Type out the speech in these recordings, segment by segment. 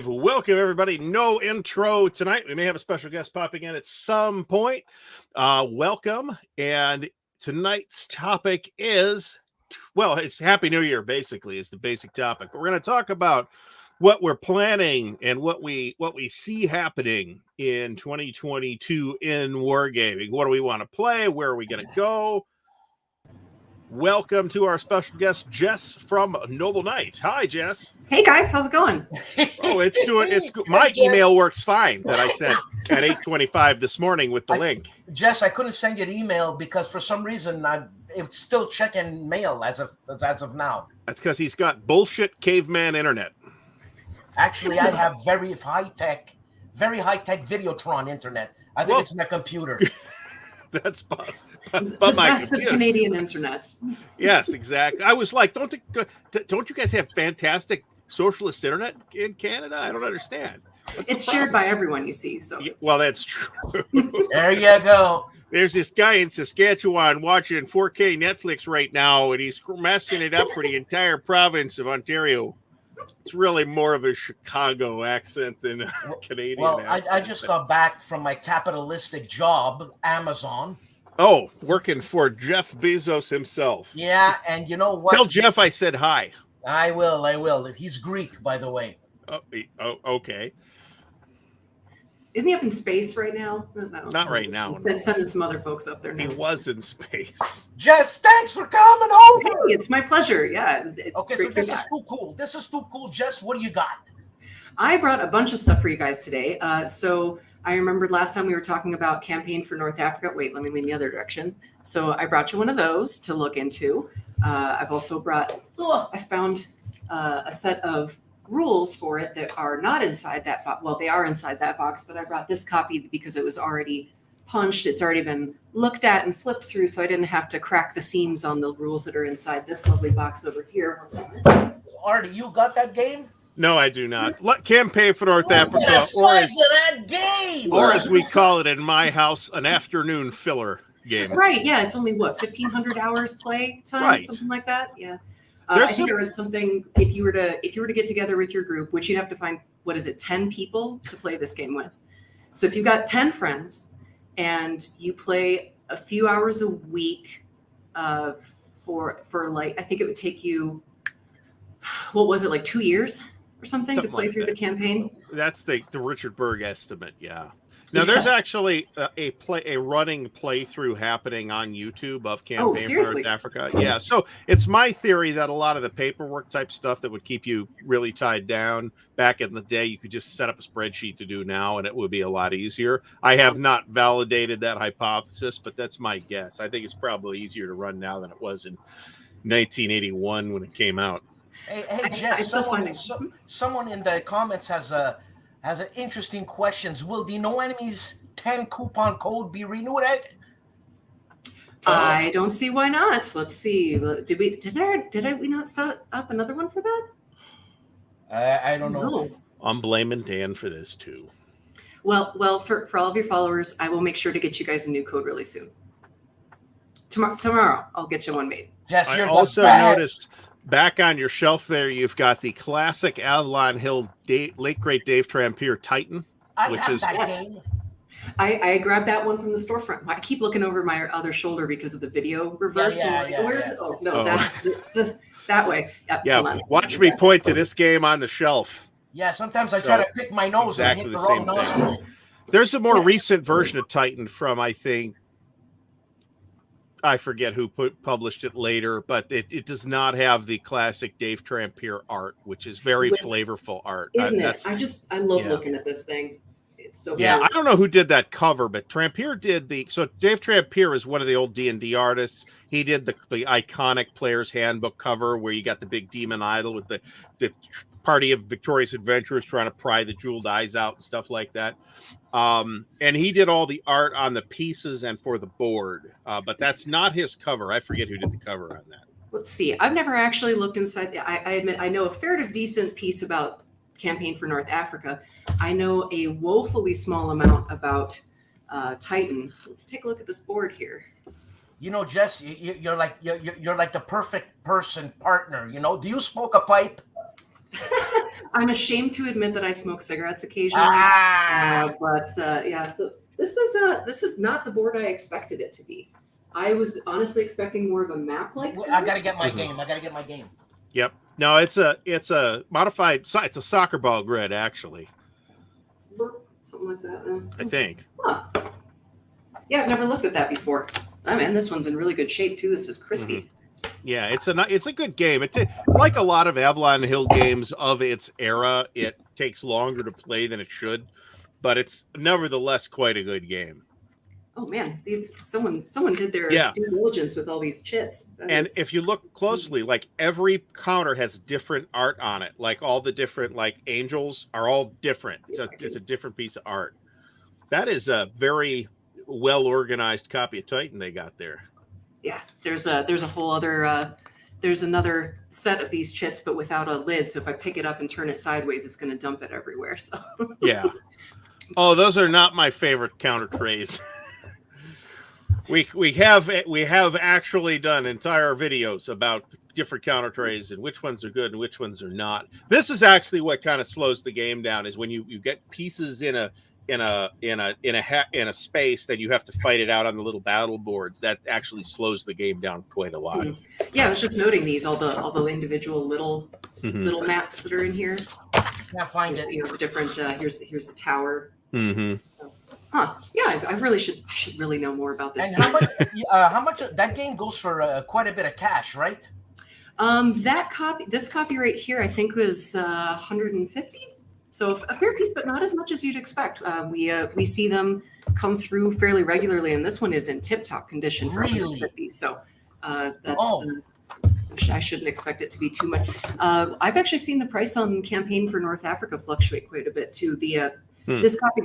welcome everybody. No intro tonight. We may have a special guest popping in at some point. Welcome. And tonight's topic is, well, it's Happy New Year, basically, is the basic topic. But we're going to talk about what we're planning and what we see happening in 2022 in wargaming. What do we want to play? Where are we going to go? Welcome to our special guest, Jess from Noble Knight. Hi, Jess. Hey guys, how's it going? Oh, it's good. My email works fine that I sent at 8:25 this morning with the link. Jess, I couldn't send you an email because for some reason it's still checking mail as of now. That's because he's got bullshit caveman internet. Actually, I have very high tech Videotron internet. I think it's my computer. That's possible. The best of Canadian internet. Yes, exactly. I was like, don't you guys have fantastic socialist internet in Canada? I don't understand. It's shared by everyone, you see. So well, that's true. There you go. There's this guy in Saskatchewan watching 4K Netflix right now, and he's messing it up for the entire province of Ontario. It's really more of a Chicago accent than a Canadian accent. I just got back from my capitalistic job, Amazon. Oh, working for Jeff Bezos himself. Yeah, and you know what? Tell Jeff I said hi. I will. He's Greek, by the way. Oh, okay. Isn't he up in space right now? No. Not right now. Sending some other folks up there now. He was in space. Jess, thanks for coming over. Hey, it's my pleasure. Yeah. It's okay, so this is too cool. This is too cool. Jess, what do you got? I brought a bunch of stuff for you guys today. So I remembered last time we were talking about campaign for North Africa. Wait, let me lean the other direction. So I brought you one of those to look into. I've also I found a set of rules for it that are not inside that box. Well, they are inside that box, but I brought this copy because it was already punched. It's already been looked at and flipped through, so I didn't have to crack the seams on the rules that are inside this lovely box over here. Artie, you got that game? No, I do not. Campaign for North Africa, or as we call it in my house, an afternoon filler game. Right? Yeah, it's only 1,500 hours play time, right. Something like that. Yeah. I think I read something. If you were to get together with your group, which you'd have to find 10 people to play this game with. So if you've got 10 friends and you play a few hours a week, for like, I think it would take you, what was it, like 2 years or something to play through the campaign? That's the Richard Berg estimate. Yeah. Now there's actually a running playthrough happening on YouTube of Campaign for North Africa. Yeah, so it's my theory that a lot of the paperwork type stuff that would keep you really tied down back in the day, you could just set up a spreadsheet to do now, and it would be a lot easier. I have not validated that hypothesis, but that's my guess. I think it's probably easier to run now than it was in 1981 when it came out. Hey, Jess, someone in the comments has an interesting questions. Will the No Enemies 10 coupon code be renewed? I don't see why not. Let's see. Did we not start up another one for that? I don't know. No. I'm blaming Dan for this too. Well, for all of your followers, I will make sure to get you guys a new code really soon. Tomorrow, I'll get you one made. Jess, I also noticed back on your shelf there, you've got the classic Avalon Hill late great Dave Trampier Titan, I grabbed that one from the storefront. I keep looking over my other shoulder because of the video reverse. Where's it? Oh no, that way. Yeah, watch me point to this game on the shelf. Yeah, sometimes I try to pick my nose and hit the wrong nostril. There's a more recent version of Titan from, I forget who published it later, but it does not have the classic Dave Trampier art, which is very flavorful art. Isn't it? I love looking at this thing. It's so I don't know who did that cover, but Trampier did so Dave Trampier is one of the old D&D artists. He did the iconic Player's Handbook cover where you got the big demon idol with the party of victorious adventurers trying to pry the jeweled eyes out and stuff like that. And he did all the art on the pieces and for the board, but that's not his cover. I forget who did the cover on that. Let's see. I've never actually looked inside. I admit I know a fairly decent piece about Campaign for North Africa. I know a woefully small amount about Titan. Let's take a look at this board here. You know, Jess, you're like the perfect partner. You know, do you smoke a pipe? I'm ashamed to admit that I smoke cigarettes occasionally. Yeah, so this is not the board I expected it to be. I was honestly expecting more of a map like. I gotta get my game. Yep. No, it's a modified. It's a soccer ball grid, actually. Something like that. I think. Huh. Yeah, I've never looked at that before. I mean, this one's in really good shape too. This is crispy. Yeah, it's a good game. Like a lot of Avalon Hill games of its era, it takes longer to play than it should, but it's nevertheless quite a good game. Oh man, someone did their due diligence with all these chits. If you look closely, like every counter has different art on it. Like all the different like angels are all different. It's a different piece of art. That is a very well organized copy of Titan they got there. Yeah, there's a whole other there's another set of these chits, but without a lid. So if I pick it up and turn it sideways, it's going to dump it everywhere. So yeah. Oh, those are not my favorite counter trays. We have actually done entire videos about different counter trays and which ones are good and which ones are not. This is actually what kind of slows the game down, is when you get pieces in a space that you have to fight it out on the little battle boards. That actually slows the game down quite a lot. Yeah, I was just noting these all the individual little maps that are in here. Can't find it. You know, the different here's the tower. Huh. Yeah, I should really know more about this. And how much that game goes for? Quite a bit of cash, right? This copy right here, I think was 150. So a fair piece, but not as much as you'd expect. We see them come through fairly regularly, and this one is in tip-top condition for 150. So I shouldn't expect it to be too much. I've actually seen the price on campaign for North Africa fluctuate quite a bit too. This copy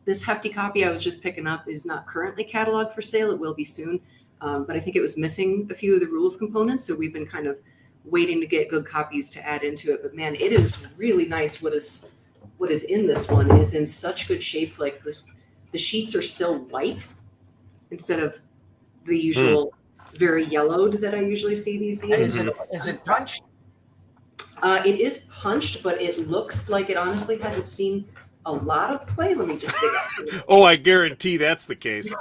this hefty copy I was just picking up is not currently cataloged for sale. It will be soon, but I think it was missing a few of the rules components, so we've been kind of waiting to get good copies to add into it. But man, it is really nice. What is in this one is in such good shape. Like the sheets are still white instead of the usual very yellowed that I usually see these being. Is it punched? It is punched, but it looks like it honestly hasn't seen a lot of play. Let me just dig up. Oh, I guarantee that's the case.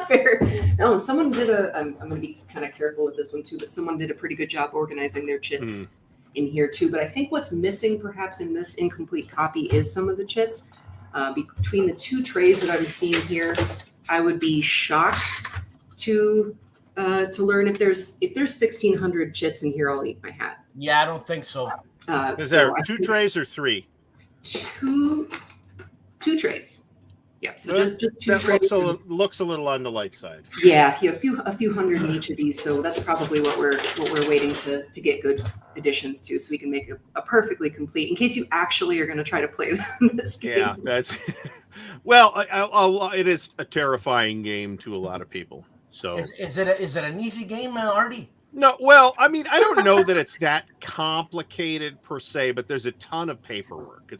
Fair. No, and someone did I'm going to be kind of careful with this one too, but someone did a pretty good job organizing their chits in here too. But I think what's missing perhaps in this incomplete copy is some of the chits. Between the two trays that I'm seeing here, I would be shocked to learn if there's 1,600 chits in here. I'll eat my hat. Yeah, I don't think so. Is there two trays or three? Two trays. Yep. So just two trays. Looks a little on the light side. Yeah, a few hundred in each of these. So that's probably what we're waiting to get good additions to, so we can make a perfectly complete. In case you actually are going to try to play this game. Yeah, that's well. It is a terrifying game to a lot of people. So is it an easy game, Artie? No, well, I mean, I don't know that it's that complicated per se, but there's a ton of paperwork.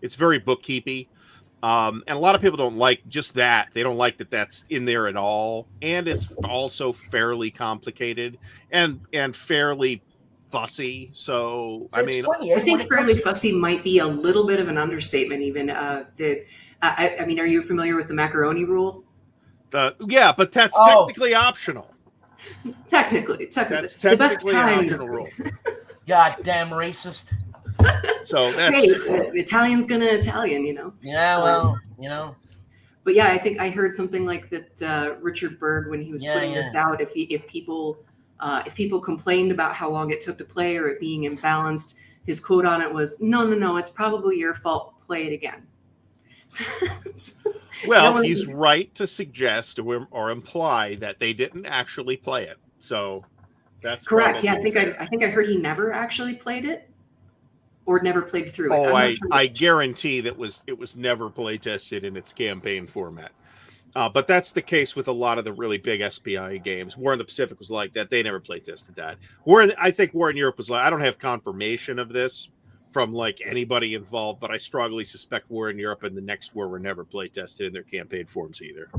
It's very bookkeepy. And a lot of people don't like just that. They don't like that that's in there at all. And it's also fairly complicated and fairly fussy. So, I mean, funny, I think fairly fussy might be a little bit of an understatement even. I mean, are you familiar with the macaroni rule? Yeah, but that's technically optional. Technically. That's the best technically an optional rule. Goddamn racist. So that's Italian's gonna Italian, you know. Yeah, well, you know. But yeah, I think I heard something like that. Richard Berg, when he was putting this out, if people complained about how long it took to play or it being imbalanced, his quote on it was, "No, it's probably your fault. Play it again." Well, he's right to suggest or imply that they didn't actually play it. So that's correct. Yeah, I think I heard he never actually played it. Or never played through it. Oh, I guarantee that it was never play tested in its campaign format. But that's the case with a lot of the really big SPI games. War in the Pacific was like that. They never play tested that. I think War in Europe was like, I don't have confirmation of this from like anybody involved, but I strongly suspect War in Europe and the next war were never play tested in their campaign forms either.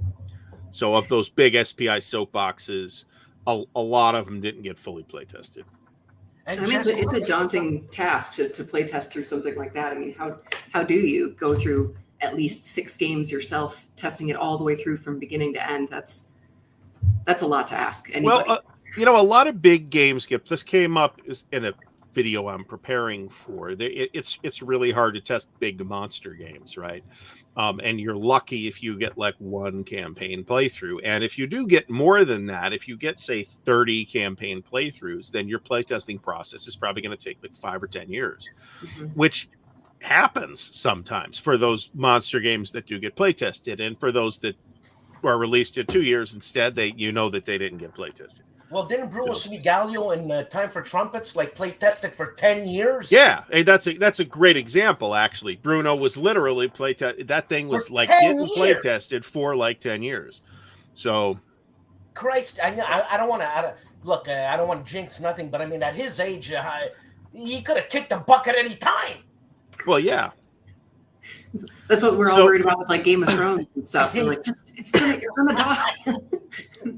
So of those big SPI soapboxes, a lot of them didn't get fully play tested. And I mean, it's a daunting task to play test through something like that. I mean, how do you go through at least 6 games yourself, testing it all the way through from beginning to end? That's a lot to ask anybody. Well, a lot of big games this came up in a video I'm preparing for. It's really hard to test big monster games, right? And you're lucky if you get like 1 campaign playthrough. And if you do get more than that, if you get, say, 30 campaign playthroughs, then your playtesting process is probably going to take like 5 or 10 years, which happens sometimes for those monster games that do get playtested. And for those that are released in 2 years instead, that they didn't get playtested. Well, didn't Bruno Sinigalio in Time for Trumpets play tested for 10 years? Yeah, that's a great example, actually. Bruno was literally that thing was like getting play tested for like 10 years. So, Christ, I don't want to look. I don't want to jinx nothing, but I mean, at his age, he could have kicked the bucket any time. Well, yeah. That's what we're all worried about with like Game of Thrones and stuff. They're like, you're gonna die.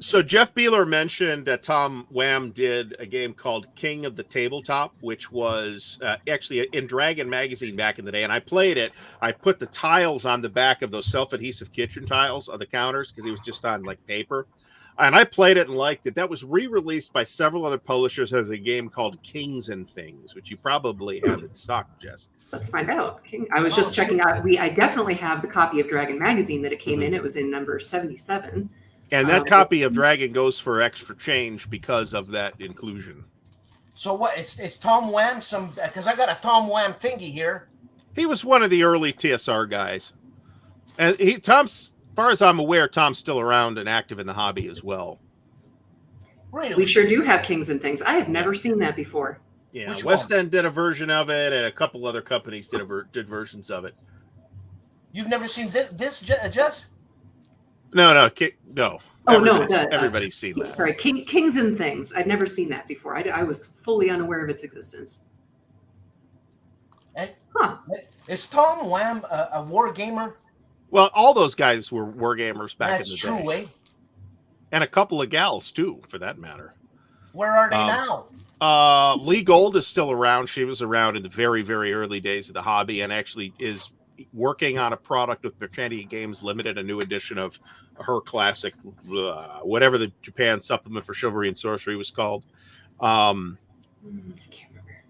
So Jeff Beeler mentioned that Tom Wham did a game called King of the Tabletop, which was actually in Dragon magazine back in the day, and I played it. I put the tiles on the back of those self-adhesive kitchen tiles on the counters because it was just on like paper. And I played it and liked it. That was re-released by several other publishers as a game called Kings and Things, which you probably have in stock, Jess. Let's find out. I was just checking out. I definitely have the copy of Dragon magazine that it came in. It was in number 77. And that copy of Dragon goes for extra change because of that inclusion. So what? Is Tom Wham because I got a Tom Wham thingy here. He was one of the early TSR guys. And Tom's, as far as I'm aware, Tom's still around and active in the hobby as well. Really? We sure do have Kings and Things. I have never seen that before. Yeah, West End did a version of it, and a couple other companies did versions of it. You've never seen this, Jess? No. Oh, no. Everybody's seen that. Sorry, Kings and Things. I'd never seen that before. I was fully unaware of its existence. Is Tom Wham a war gamer? Well, all those guys were war gamers back in the day. That's true, eh? And a couple of gals, too, for that matter. Where are they now? Lee Gold is still around. She was around in the very, very early days of the hobby and actually is working on a product with Britannia Games Limited, a new edition of her classic, whatever the Japan supplement for chivalry and sorcery was called. I can't remember.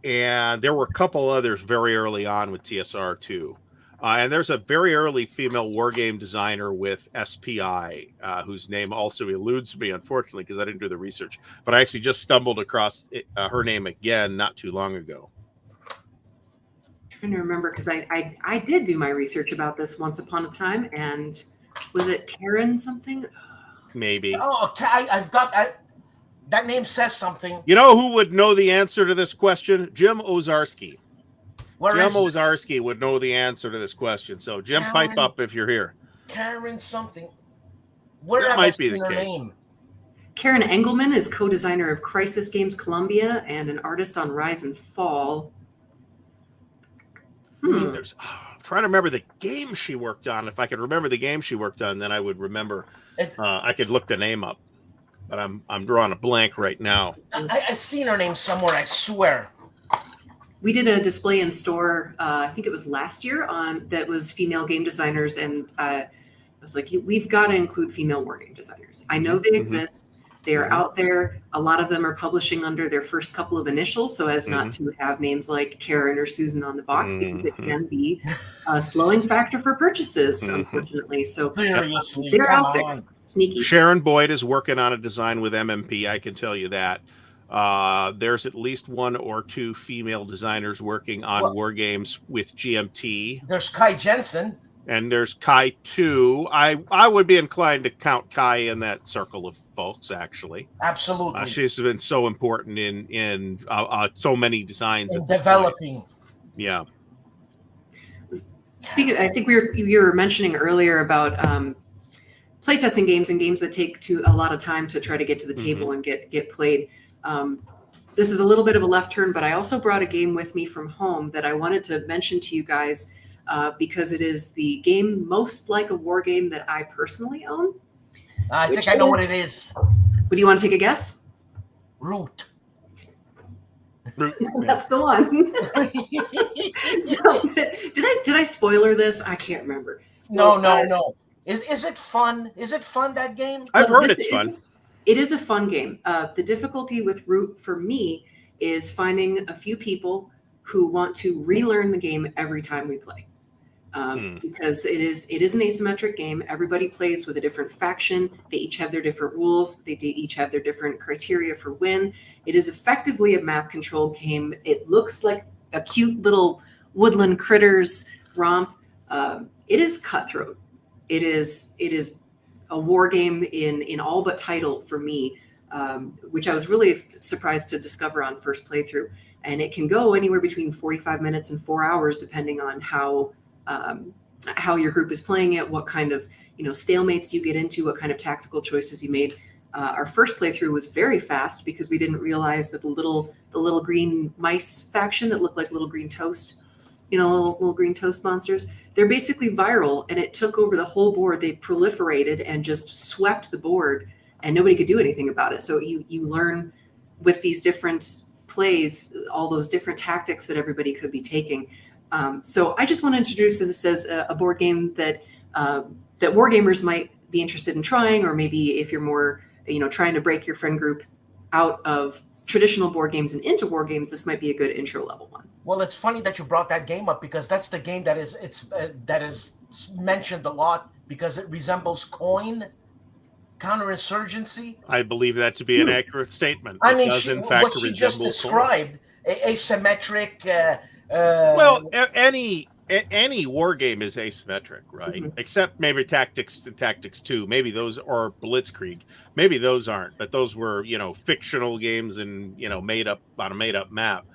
And there were a couple others very early on with TSR too. And there's a very early female wargame designer with SPI, whose name also eludes me, unfortunately, because I didn't do the research. But I actually just stumbled across her name again not too long ago. Trying to remember, because I did do my research about this once upon a time, and was it Karen something? Maybe. Oh, I've got that name says something. You know who would know the answer to this question? Jim Ozarski. Jim Ozarski would know the answer to this question. So, Jim, pipe up if you're here. Karen something. Where that might be the her case. Name? Karen Engelman is co-designer of Crisis Games Columbia and an artist on Rise and Fall. I'm trying to remember the game she worked on. If I could remember the game she worked on, then I would remember. I could look the name up, but I'm drawing a blank right now. I've seen her name somewhere, I swear. We did a display in store, I think it was last year, that was female game designers, and I was like, we've got to include female wargame designers. I know they exist. They are out there. A lot of them are publishing under their first couple of initials, so as not to have names like Karen or Susan on the box, because it can be a slowing factor for purchases, unfortunately. So seriously, they're out there. Sneaky. Sharon Boyd is working on a design with MMP. I can tell you that. There's at least 1 or 2 female designers working on war games with GMT. There's Kai Jensen. And there's Kai too. I would be inclined to count Kai in that circle of folks, actually. Absolutely. She's been so important in so many designs. In developing. Yeah. Speaking, I think you were mentioning earlier about playtesting games and games that take a lot of time to try to get to the table and get played. This is a little bit of a left turn, but I also brought a game with me from home that I wanted to mention to you guys because it is the game most like a war game that I personally own. I think I know what it is. Would you want to take a guess? Root. That's the one. Did I spoiler this? I can't remember. No. Is it fun? Is it fun, that game? I've heard it's fun. It is a fun game. The difficulty with Root for me is finding a few people who want to relearn the game every time we play. Because it is an asymmetric game. Everybody plays with a different faction. They each have their different rules. They each have their different criteria for win. It is effectively a map control game. It looks like a cute little woodland critters romp. It is cutthroat. It is a war game in all but title for me, which I was really surprised to discover on first playthrough. And it can go anywhere between 45 minutes and 4 hours, depending on how your group is playing it, what kind of stalemates you get into, what kind of tactical choices you made. Our first playthrough was very fast because we didn't realize that the little green mice faction that looked like little green toast, little green toast monsters, they're basically viral, and it took over the whole board. They proliferated and just swept the board, and nobody could do anything about it. So you learn with these different plays, all those different tactics that everybody could be taking. So I just want to introduce this as a board game that wargamers might be interested in trying, or maybe if you're more, trying to break your friend group out of traditional board games and into war games, this might be a good intro level one. Well, it's funny that you brought that game up, because that's the game that is mentioned a lot because it resembles Coin, counterinsurgency. I believe that to be an accurate statement. I mean, what she just described, asymmetric. Well, any war game is asymmetric, right? Mm-hmm. Except maybe Tactics 2, maybe those, or Blitzkrieg, maybe those aren't. But those were fictional games and made up on a made up map.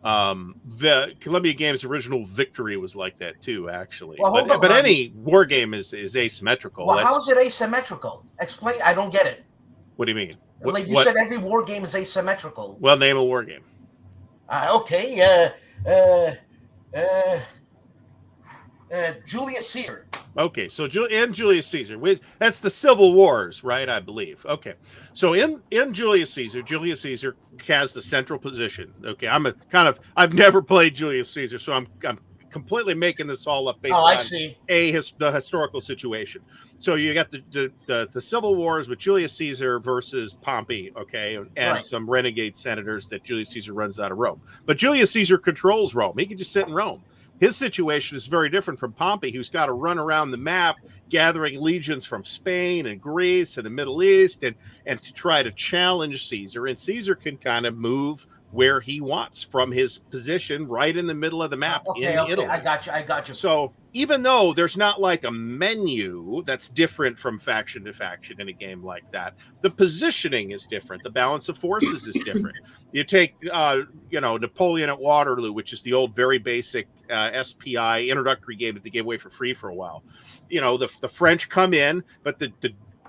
The Columbia Games original Victory was like that too, actually. Well, but any war game is asymmetrical. Well, how is it asymmetrical? Explain. I don't get it. What do you mean? Like you said, every war game is asymmetrical. Well, name a war game. Okay. Julius Caesar. Okay, so Julius Caesar, that's the Civil Wars, right? I believe. Okay, so in Julius Caesar has the central position. Okay, I've never played Julius Caesar, so I'm completely making this all up based on the historical situation. So you got the Civil Wars with Julius Caesar versus Pompey, okay, and some renegade senators that Julius Caesar runs out of Rome. But Julius Caesar controls Rome. He can just sit in Rome. His situation is very different from Pompey, who's got to run around the map, gathering legions from Spain and Greece and the Middle East, and to try to challenge Caesar. And Caesar can kind of move where he wants from his position right in the middle of the map in Italy. I got you. So even though there's not like a menu that's different from faction to faction in a game like that, the positioning is different. The balance of forces is different. You take, Napoleon at Waterloo, which is the old, very basic SPI introductory game that they gave away for free for a while. The French come in, but the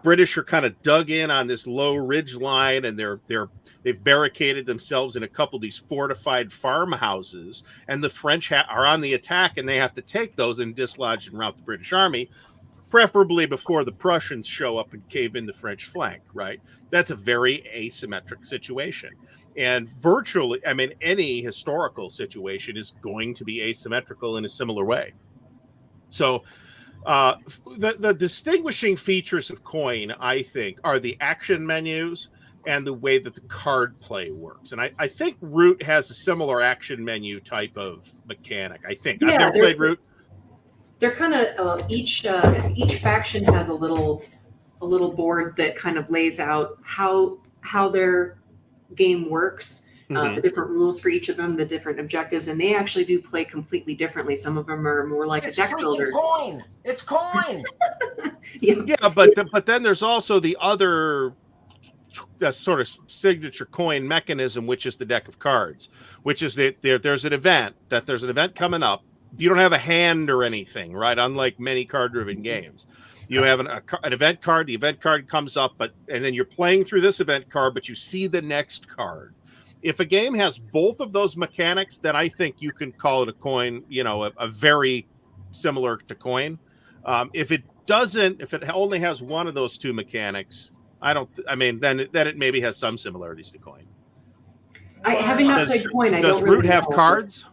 British are kind of dug in on this low ridge line, and they've barricaded themselves in a couple of these fortified farmhouses, and the French are on the attack, and they have to take those and dislodge and rout the British army, preferably before the Prussians show up and cave in the French flank, right? That's a very asymmetric situation. And virtually, any historical situation is going to be asymmetrical in a similar way. So the distinguishing features of Coin, I think, are the action menus and the way that the card play works. And I think Root has a similar action menu type of mechanic. I think. I've never played Root. They're kind of each faction has a little board that kind of lays out how their game works, the different rules for each of them, the different objectives, and they actually do play completely differently. Some of them are more like a deck builder. Coin. It's Coin. Yeah, but then there's also the other sort of signature Coin mechanism, which is the deck of cards, which is that there's an event coming up. You don't have a hand or anything, right? Unlike many card-driven games. You have an event card. The event card comes up, and then you're playing through this event card, but you see the next card. If a game has both of those mechanics, then I think you can call it a Coin, a very similar to Coin. If it only has one of those two mechanics, then it maybe has some similarities to Coin. Having not played coin, I don't Does Root have cards?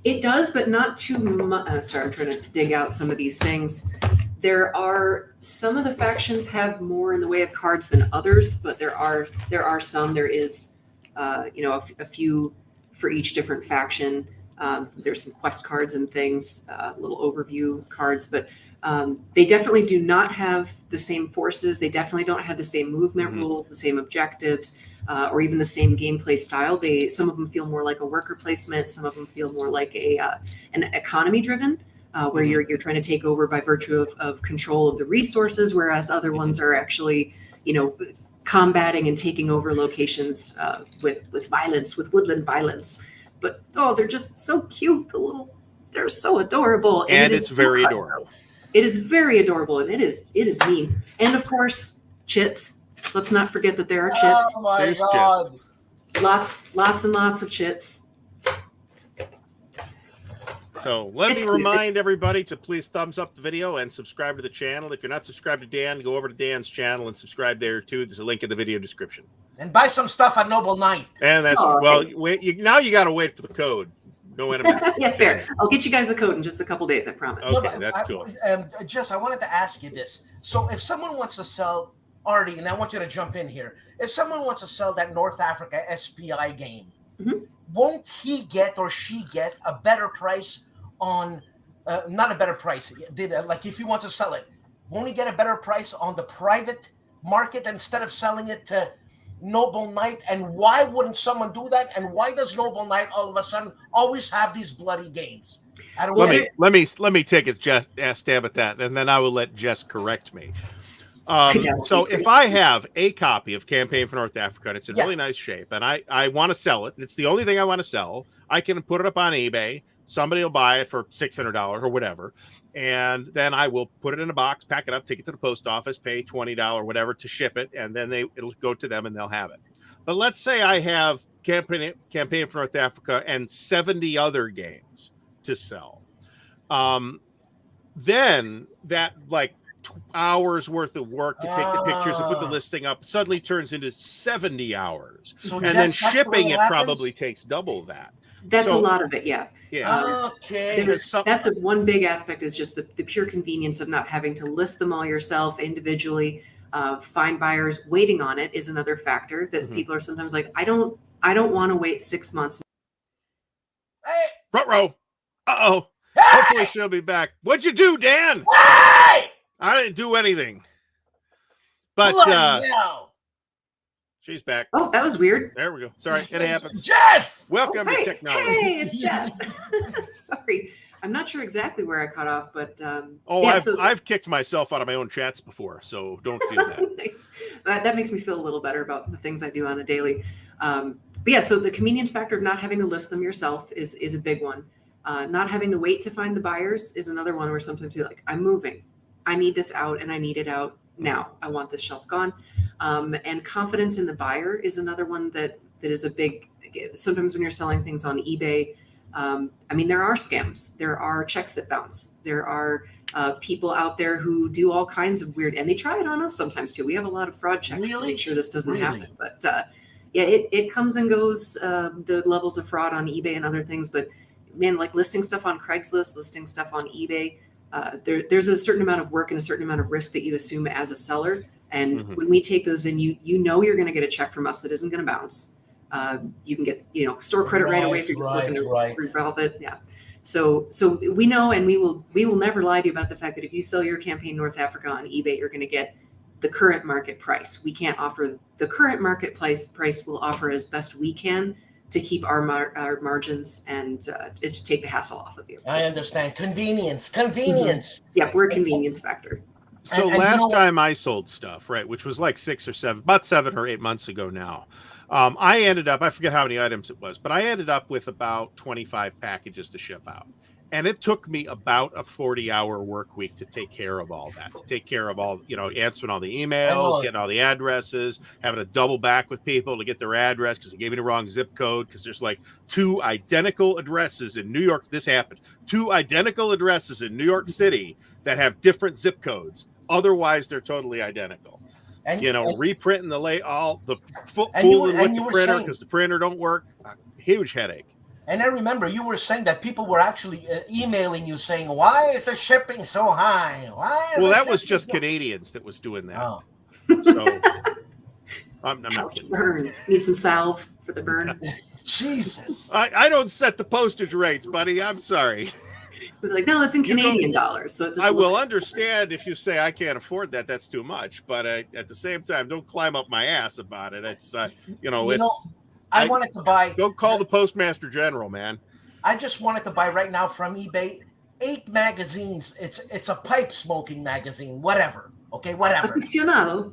It does, but not too much. Sorry, I'm trying to dig out some of these things. There are some of the factions have more in the way of cards than others, but there are some. There is, a few for each different faction. There's some quest cards and things, little overview cards, but they definitely do not have the same forces. They definitely don't have the same movement rules, the same objectives, or even the same gameplay style. Some of them feel more like a worker placement. Some of them feel more like an economy driven, where you're trying to take over by virtue of control of the resources, whereas other ones are actually, combating and taking over locations with violence, with woodland violence. But they're just so cute. They're so adorable, and it's very adorable. It is very adorable, and it is mean. And of course, chits. Let's not forget that there are chits. Oh my God! Lots and lots of chits. So let me remind everybody to please thumbs up the video and subscribe to the channel. If you're not subscribed to Dan, go over to Dan's channel and subscribe there too. There's a link in the video description. And buy some stuff at Noble Knight. And that's now you got to wait for the code. No enemies. Yeah, fair. I'll get you guys a code in just a couple days, I promise. Okay, that's cool. Jess, I wanted to ask you this. So if someone wants to sell, Artie, and I want you to jump in here. If someone wants to sell that North Africa SPI game, won't he get or she get a better price on, not a better price, like if he wants to sell it, won't he get a better price on the private market instead of selling it to Noble Knight? And why wouldn't someone do that? And why does Noble Knight all of a sudden always have these bloody games? Let me take a stab at that, and then I will let Jess correct me. So if I have a copy of Campaign for North Africa and it's in really nice shape, and I want to sell it, and it's the only thing I want to sell, I can put it up on eBay. Somebody will buy it for $600 or whatever, and then I will put it in a box, pack it up, take it to the post office, pay $20 or whatever to ship it, and then it'll go to them and they'll have it. But let's say I have Campaign for North Africa and 70 other games to sell. Then that hours worth of work to take the pictures and put the listing up suddenly turns into 70 hours. So and then shipping it probably takes double that. That's a lot of it, yeah. Okay. That's one big aspect is just the pure convenience of not having to list them all yourself individually. Find buyers. Waiting on it is another factor that people are sometimes like, I don't want to wait 6 months. Hey. Ruh-roh. Uh-oh. Hey. Hopefully she'll be back. What'd you do, Dan? Hey. I didn't do anything. But she's back. Oh, that was weird. There we go. Sorry, it happens. Jess! Welcome to technology. Hey, it's Jess. Sorry. I'm not sure exactly where I cut off, but I've kicked myself out of my own chats before, so don't feel that. Nice. That makes me feel a little better about the things I do on a daily. But yeah, so the convenience factor of not having to list them yourself is a big one. Not having to wait to find the buyers is another one where sometimes you're like, I'm moving. I need this out and I need it out now. I want this shelf gone. And confidence in the buyer is another one that is a big, sometimes when you're selling things on eBay, there are scams. There are checks that bounce. There are people out there who do all kinds of weird, and they try it on us sometimes too. We have a lot of fraud checks to make sure this doesn't happen. But it comes and goes, the levels of fraud on eBay and other things. But man, like listing stuff on Craigslist, listing stuff on eBay, there's a certain amount of work and a certain amount of risk that you assume as a seller. And when we take those in, you know you're going to get a check from us that isn't going to bounce. You can get store credit right away if you're just looking to revolve it. Yeah. So we know, and we will never lie to you about the fact that if you sell your Campaign North Africa on eBay, you're going to get the current market price. We can't offer the current market price. We'll offer as best we can to keep our margins and just take the hassle off of you. I understand. Convenience. Yeah, we're a convenience factor. So last time I sold stuff, right, which was like 7 or 8 months ago now, I ended up, I forget how many items it was, but I ended up with about 25 packages to ship out. And it took me about a 40-hour work week to take care of all that, to take care of all, answering all the emails, getting all the addresses, having to double back with people to get their address because they gave me the wrong zip code because there's like 2 identical addresses in New York. This happened. 2 identical addresses in New York City that have different zip codes. Otherwise, they're totally identical. And, reprinting the fooling with the printer because the printer don't work. Huge headache. And I remember you were saying that people were actually emailing you saying, "Why is the shipping so high? Well, that was just Canadians that was doing that. Oh. So I'm not kidding. Burn. Need some salve for the burn. Jesus. I don't set the postage rates, buddy. I'm sorry. It was like, no, it's in Canadian dollars. So it just will understand if you say I can't afford that. That's too much. But at the same time, don't climb up my ass about it. It's I wanted to buy. Don't call the Postmaster General, man. I just wanted to buy right now from eBay 8 magazines. It's a pipe smoking magazine, whatever. Okay, whatever. Aficionado.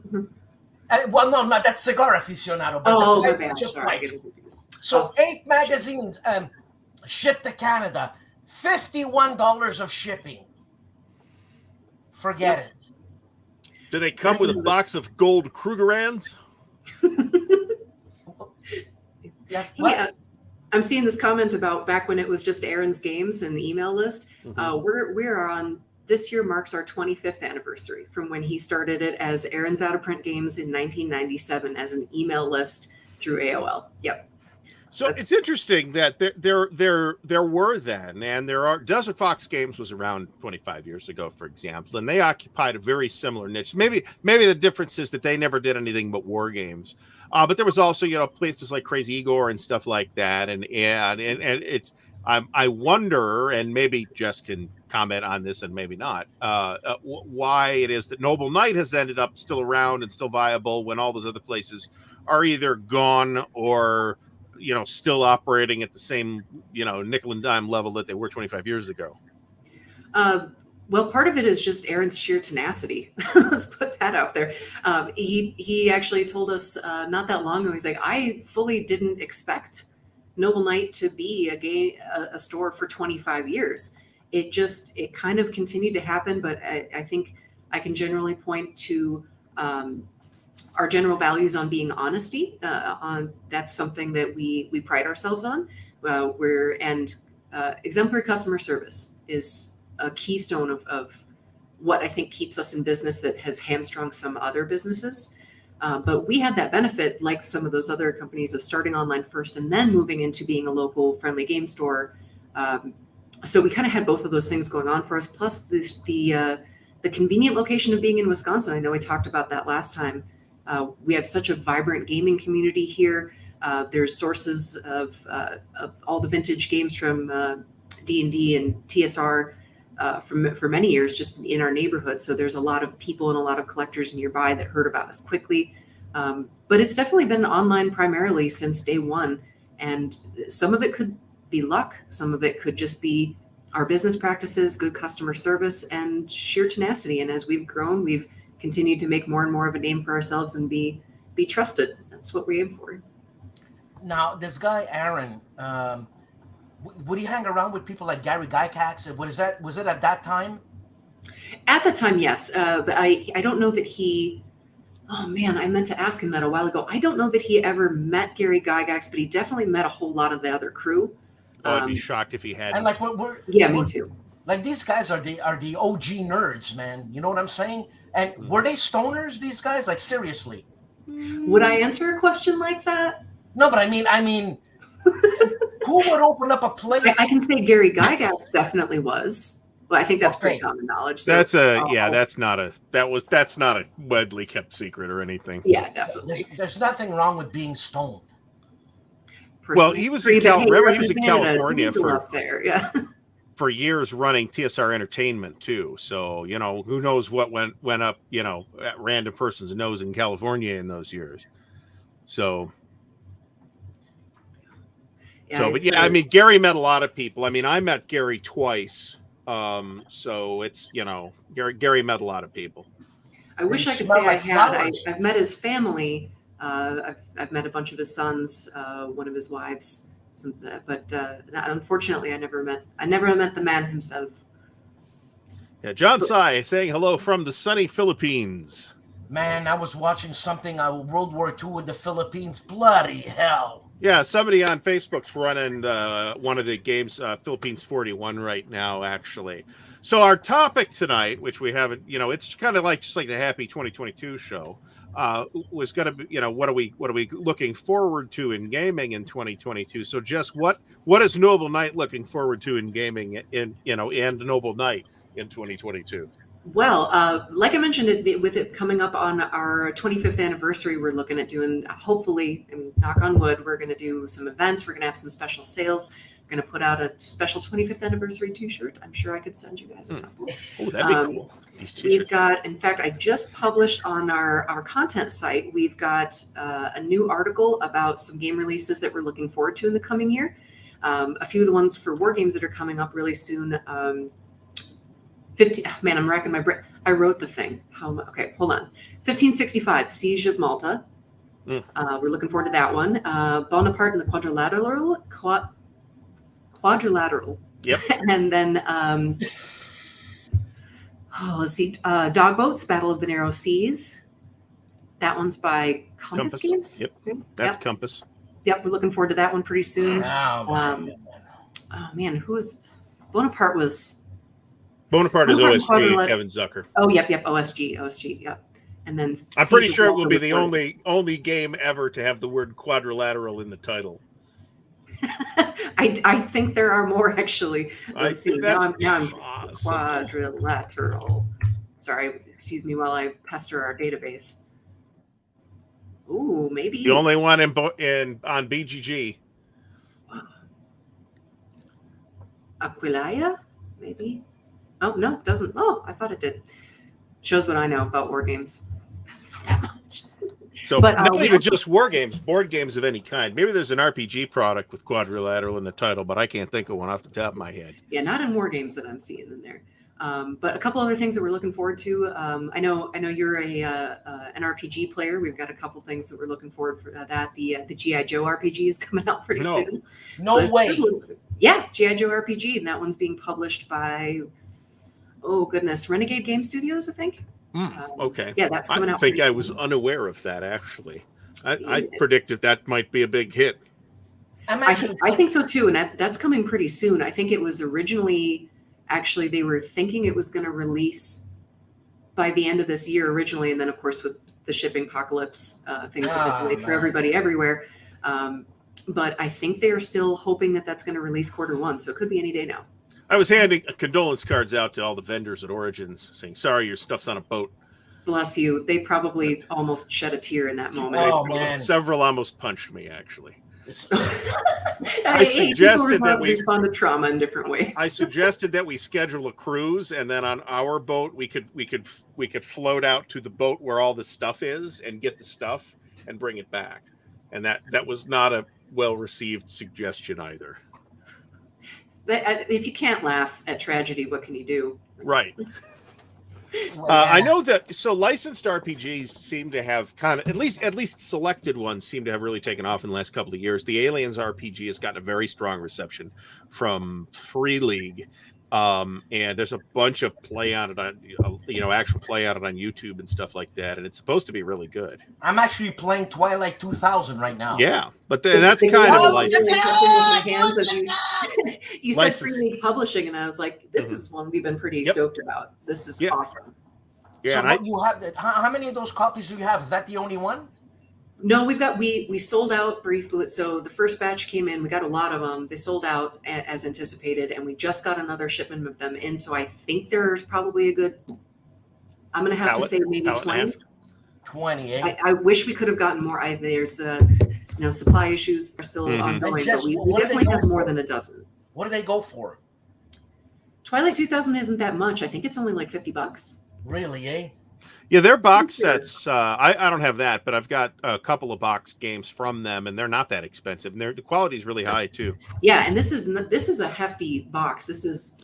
Well, no, that's cigar aficionado. But the just pipes. So 8 magazines shipped to Canada. $51 of shipping. Forget it. Do they come with a box of gold Krugerrands? Yeah, I'm seeing this comment about back when it was just Aaron's Games in the email list. Mm-hmm. We're on, this year marks our 25th anniversary from when he started it as Aaron's Out of Print Games in 1997 as an email list through AOL. Yep. So it's interesting that there were then, and there are. Desert Fox Games was around 25 years ago, for example, and they occupied a very similar niche. Maybe the difference is that they never did anything but war games, but there was also places like Crazy Igor and stuff like that, and it's. I wonder, and maybe Jess can comment on this, and maybe not, why it is that Noble Knight has ended up still around and still viable when all those other places are either gone or still operating at the same, nickel and dime level that they were 25 years ago. Well, part of it is just Aaron's sheer tenacity. Let's put that out there. He actually told us not that long ago, he's like, I fully didn't expect Noble Knight to be a store for 25 years. It kind of continued to happen, but I think I can generally point to our general values on being honesty. That's something that we pride ourselves on. Exemplary customer service is a keystone of what I think keeps us in business that has hamstrung some other businesses. But we had that benefit, like some of those other companies, of starting online first and then moving into being a local friendly game store. So we kind of had both of those things going on for us. Plus the convenient location of being in Wisconsin. I know we talked about that last time. We have such a vibrant gaming community here. There's sources of all the vintage games from D&D and TSR for many years just in our neighborhood. So there's a lot of people and a lot of collectors nearby that heard about us quickly. But it's definitely been online primarily since day one. And some of it could be luck. Some of it could just be our business practices, good customer service, and sheer tenacity. And as we've grown, we've continued to make more and more of a name for ourselves and be trusted. That's what we aim for. Now, this guy, Aaron, would he hang around with people like Gary Gygax? Was it at that time? At the time, yes. But I don't know that he, oh man, I meant to ask him that a while ago. I don't know that he ever met Gary Gygax, but he definitely met a whole lot of the other crew. I'd be shocked if he had. And me too. Like these guys are the OG nerds, man. You know what I'm saying? And were they stoners, these guys? Like seriously? Would I answer a question like that? No, but I mean, who would open up a place? I can say Gary Gygax definitely was. Well, I think that's pretty common knowledge. So, that's not a widely kept secret or anything. Yeah, definitely. There's nothing wrong with being stoned. Well, he was in California for up there, yeah. For years running TSR Entertainment too. So, who knows what went up, at random person's nose in California in those years. So, I mean, Gary met a lot of people. I mean, I met Gary twice. So it's, Gary met a lot of people. I wish I could say I had. I've met his family. I've met a bunch of his sons, one of his wives, but unfortunately, I never met the man himself. Yeah, John Sai saying hello from the sunny Philippines. Man, I was watching something on World War II with the Philippines. Bloody hell! Yeah, somebody on Facebook's running one of the games, Philippines 41 right now, actually. So our topic tonight, which we haven't, it's kind of like just like the Happy 2022 show, was going to be, what are we looking forward to in gaming in 2022? So, Jess, what is Noble Knight looking forward to in gaming and Noble Knight in 2022? Well, like I mentioned, with it coming up on our 25th anniversary, we're looking at doing, hopefully, and knock on wood, we're going to do some events. We're going to have some special sales. We're going to put out a special 25th anniversary t-shirt. I'm sure I could send you guys a couple. Oh, that'd be cool. We've got, in fact, I just published on our content site, we've got a new article about some game releases that we're looking forward to in the coming year. A few of the ones for war games that are coming up really soon. Man, I'm racking my brain. I wrote the thing. Okay, hold on. 1565, Siege of Malta. We're looking forward to that one. Bonaparte and the Quadrilateral. Yep. And then, let's see. Dogboats, Battle of the Narrow Seas. That one's by Compass Games. Yep. That's Compass. Yep, we're looking forward to that one pretty soon. Oh man, Bonaparte was... Bonaparte is OSG, Kevin Zucker. Oh, yep, OSG, yep. And then I'm pretty sure it will be the only game ever to have the word quadrilateral in the title. I think there are more actually. Let's see. Now I'm awesome. Quadrilateral. Sorry, excuse me while I pester our database. Ooh, maybe the only one on BGG. Aquileia, maybe. Oh, no, it doesn't. Oh, I thought it did. Shows what I know about war games. That much. So, not even just war games, board games of any kind. Maybe there's an RPG product with quadrilateral in the title, but I can't think of one off the top of my head. Yeah, not in war games that I'm seeing in there. But a couple other things that we're looking forward to. I know you're an RPG player. We've got a couple things that we're looking forward for that. The G.I. Joe RPG is coming out pretty soon. No way. Yeah, G.I. Joe RPG, and that one's being published by... Oh, goodness. Renegade Game Studios, I think. Okay. Yeah, that's coming out. I think I was unaware of that, actually. I predicted that might be a big hit. I think so, too. And that's coming pretty soon. I think it was originally, actually, they were thinking it was going to release by the end of this year originally. And then, of course, with the shipping apocalypse, things have been delayed for everybody everywhere. But I think they are still hoping that that's going to release Q1. So it could be any day now. I was handing condolence cards out to all the vendors at Origins saying, sorry, your stuff's on a boat. Bless you. They probably almost shed a tear in that moment. Oh, man. Several almost punched me, actually. I suggested that we respond to trauma in different ways. I suggested that we schedule a cruise, and then on our boat, we could float out to the boat where all the stuff is and get the stuff and bring it back. And that was not a well-received suggestion either. If you can't laugh at tragedy, what can you do? Right. I know that. So licensed RPGs seem to have kind of, at least selected ones seem to have really taken off in the last couple of years. The Aliens RPG has gotten a very strong reception from Free League. And there's a bunch of play on it on, actual play on it on YouTube and stuff like that. And it's supposed to be really good. I'm actually playing Twilight 2000 right now. Yeah, but that's kind of a license. You said Free League Publishing, and I was like, this is one we've been pretty stoked about. This is awesome. Yeah, so you have, how many of those copies do you have? Is that the only one? No, we sold out briefly. So the first batch came in. We got a lot of them. They sold out as anticipated, and we just got another shipment of them in. So I think there's probably a good. I'm going to have to say maybe 20. 20. Eh? I wish we could have gotten more. There's supply issues are still ongoing, but we definitely have more than a dozen. What do they go for? Twilight 2000 isn't that much. I think it's only like $50. Really, eh? Yeah, their box sets. I don't have that, but I've got a couple of box games from them, and they're not that expensive. And the quality is really high too. Yeah, and this is a hefty box. It's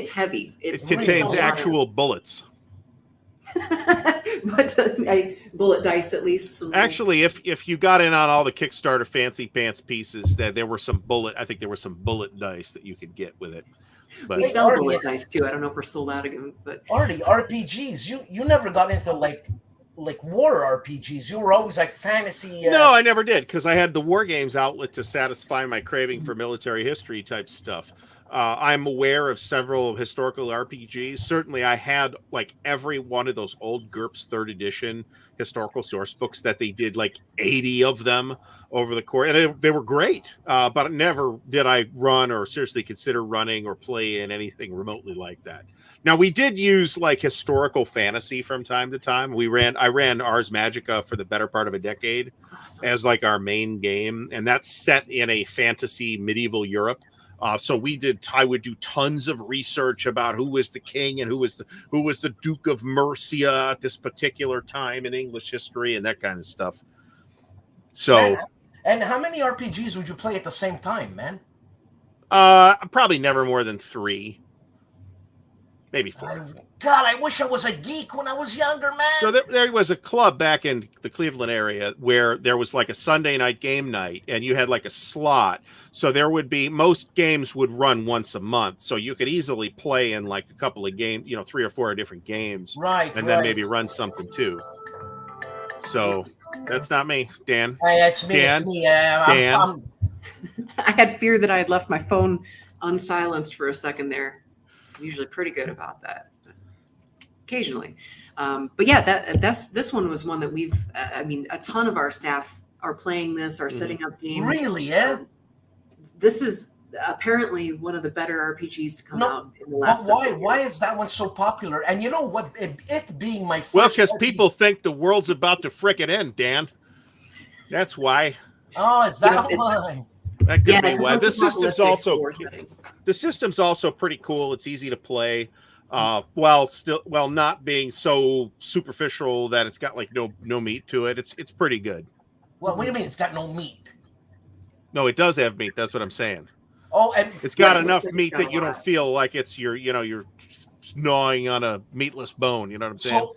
heavy. It contains actual bullets. But bullet dice at least. Actually, if you got in on all the Kickstarter fancy pants pieces, there were some bullet dice that you could get with it. But we sell bullet dice too. I don't know if we're sold out again, but Artie, RPGs. You never got into like war RPGs. You were always like fantasy. No, I never did because I had the War Games outlet to satisfy my craving for military history type stuff. I'm aware of several historical RPGs. Certainly, I had like every one of those old GURPS 3rd edition historical source books that they did like 80 of them over the course. And they were great, but never did I run or seriously consider running or play in anything remotely like that. Now, we did use like historical fantasy from time to time. I ran Ars Magica for the better part of a decade as like our main game. And that's set in a fantasy medieval Europe. So I would do tons of research about who was the king and who was the Duke of Mercia at this particular time in English history and that kind of stuff. So, man, and how many RPGs would you play at the same time, man? Probably never more than 3. Maybe 4. God, I wish I was a geek when I was younger, man. So there was a club back in the Cleveland area where there was like a Sunday night game night and you had like a slot. So there would be, most games would run once a month. So you could easily play in like a couple of games, 3 or 4 different games. Right. And then maybe run something too. So that's not me, Dan. Hey, it's me. Dan, it's me. Dan. I had fear that I had left my phone unsilenced for a second there. I'm usually pretty good about that, occasionally. But yeah, this one was one that we've. A ton of our staff are playing this, are setting up games. Really? Yeah. This is apparently one of the better RPGs to come out in the last. Why is that one so popular? And you know what? It being my first. Well, because people think the world's about to frickin' end, Dan. That's why. Oh, is that why? That could be why. The system's also pretty cool. It's easy to play, while not being so superficial that it's got like no meat to it. It's pretty good. Well, what do you mean it's got no meat? No, it does have meat. That's what I'm saying. Oh, and it's got enough meat that you don't feel like it's you're gnawing on a meatless bone. You know what I'm saying?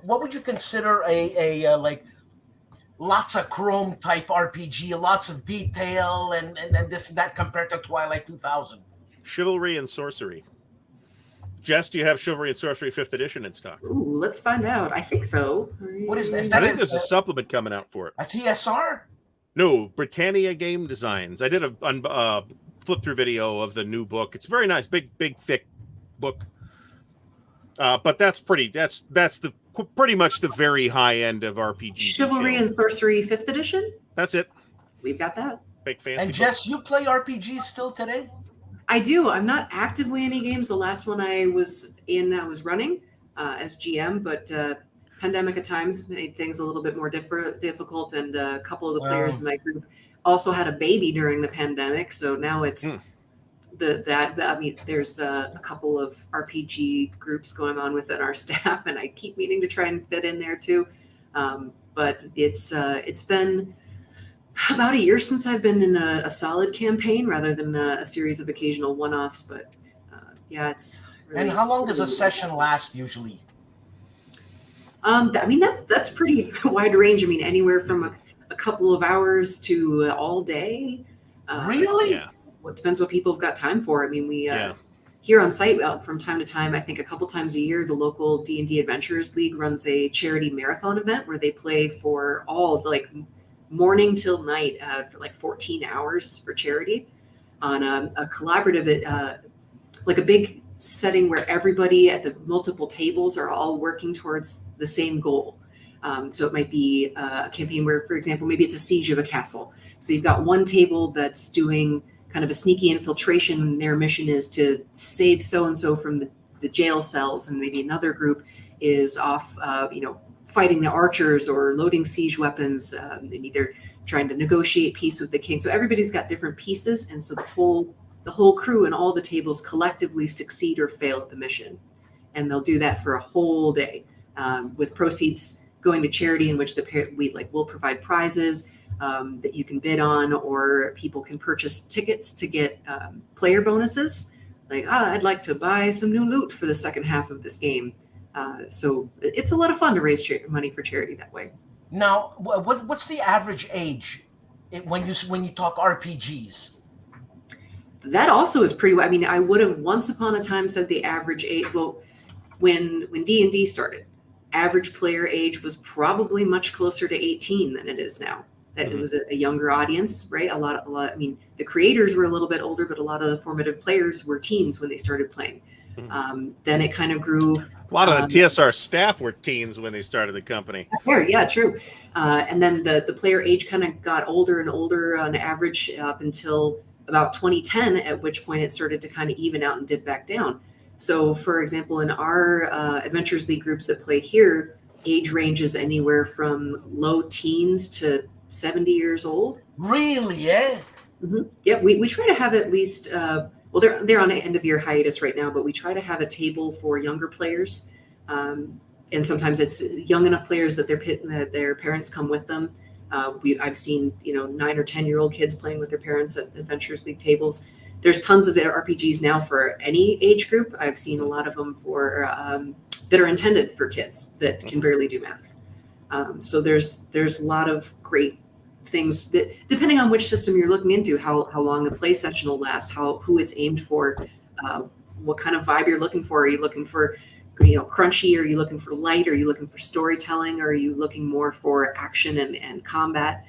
What would you consider a like lots of chrome type RPG, lots of detail and this and that compared to Twilight 2000? Chivalry and Sorcery. Jess, do you have Chivalry and Sorcery 5th edition in stock? Ooh, let's find out. I think so. What is that? I think there's a supplement coming out for it. A TSR? No, Britannia Game Designs. I did a flip through video of the new book. It's very nice, big, thick book. But that's pretty much the very high end of RPG. Chivalry and Sorcery 5th edition? That's it. We've got that. Big fancy. And Jess, you play RPGs still today? I do. I'm not actively in any games. The last one I was running as GM, but pandemic at times made things a little bit more difficult, and a couple of the players in my group also had a baby during the pandemic, so now it's there's a couple of RPG groups going on within our staff, and I keep meaning to try and fit in there too, but it's been about a year since I've been in a solid campaign rather than a series of occasional one-offs, but it's really. And how long does a session last usually? That's pretty wide range. Anywhere from a couple of hours to all day. Really? Yeah. It depends what people have got time for. We here on site from time to time, I think a couple times a year, the local D&D Adventurers League runs a charity marathon event where they play for all morning till night for 14 hours for charity on a collaborative, like a big setting where everybody at the multiple tables are all working towards the same goal. So it might be a campaign where, for example, maybe it's a siege of a castle. So you've got one table that's doing kind of a sneaky infiltration. Their mission is to save so-and-so from the jail cells. And maybe another group is off, fighting the archers or loading siege weapons. Maybe they're trying to negotiate peace with the king. So everybody's got different pieces. And so the whole crew and all the tables collectively succeed or fail at the mission. And they'll do that for a whole day, with proceeds going to charity, in which we'll provide prizes that you can bid on, or people can purchase tickets to get player bonuses. I'd like to buy some new loot for the second half of this game. So it's a lot of fun to raise money for charity that way. Now, what's the average age when you talk RPGs? That also is pretty. I would have once upon a time said the average age. Well, when D&D started, average player age was probably much closer to 18 than it is now. that it was a younger audience, right? A lot. I mean, the creators were a little bit older, but a lot of the formative players were teens when they started playing. Then it kind of grew. A lot of the TSR staff were teens when they started the company. Yeah, true. And then the player age kind of got older and older on average up until about 2010, at which point it started to kind of even out and dip back down. So, for example, in our Adventures League groups that play here, age ranges anywhere from low teens to 70 years old. Really? Yeah. Yeah, we try to have at least. Well, they're on an end of year hiatus right now, but we try to have a table for younger players, and sometimes it's young enough players that their parents come with them. I've seen 9 or 10-year-old kids playing with their parents at Adventures League tables. There's tons of RPGs now for any age group. I've seen a lot of them for that are intended for kids that can barely do math. So there's a lot of great things that, depending on which system you're looking into, how long the play session will last, who it's aimed for, what kind of vibe you're looking for. Are you looking for crunchy? Are you looking for light? Are you looking for storytelling? Or are you looking more for action and combat?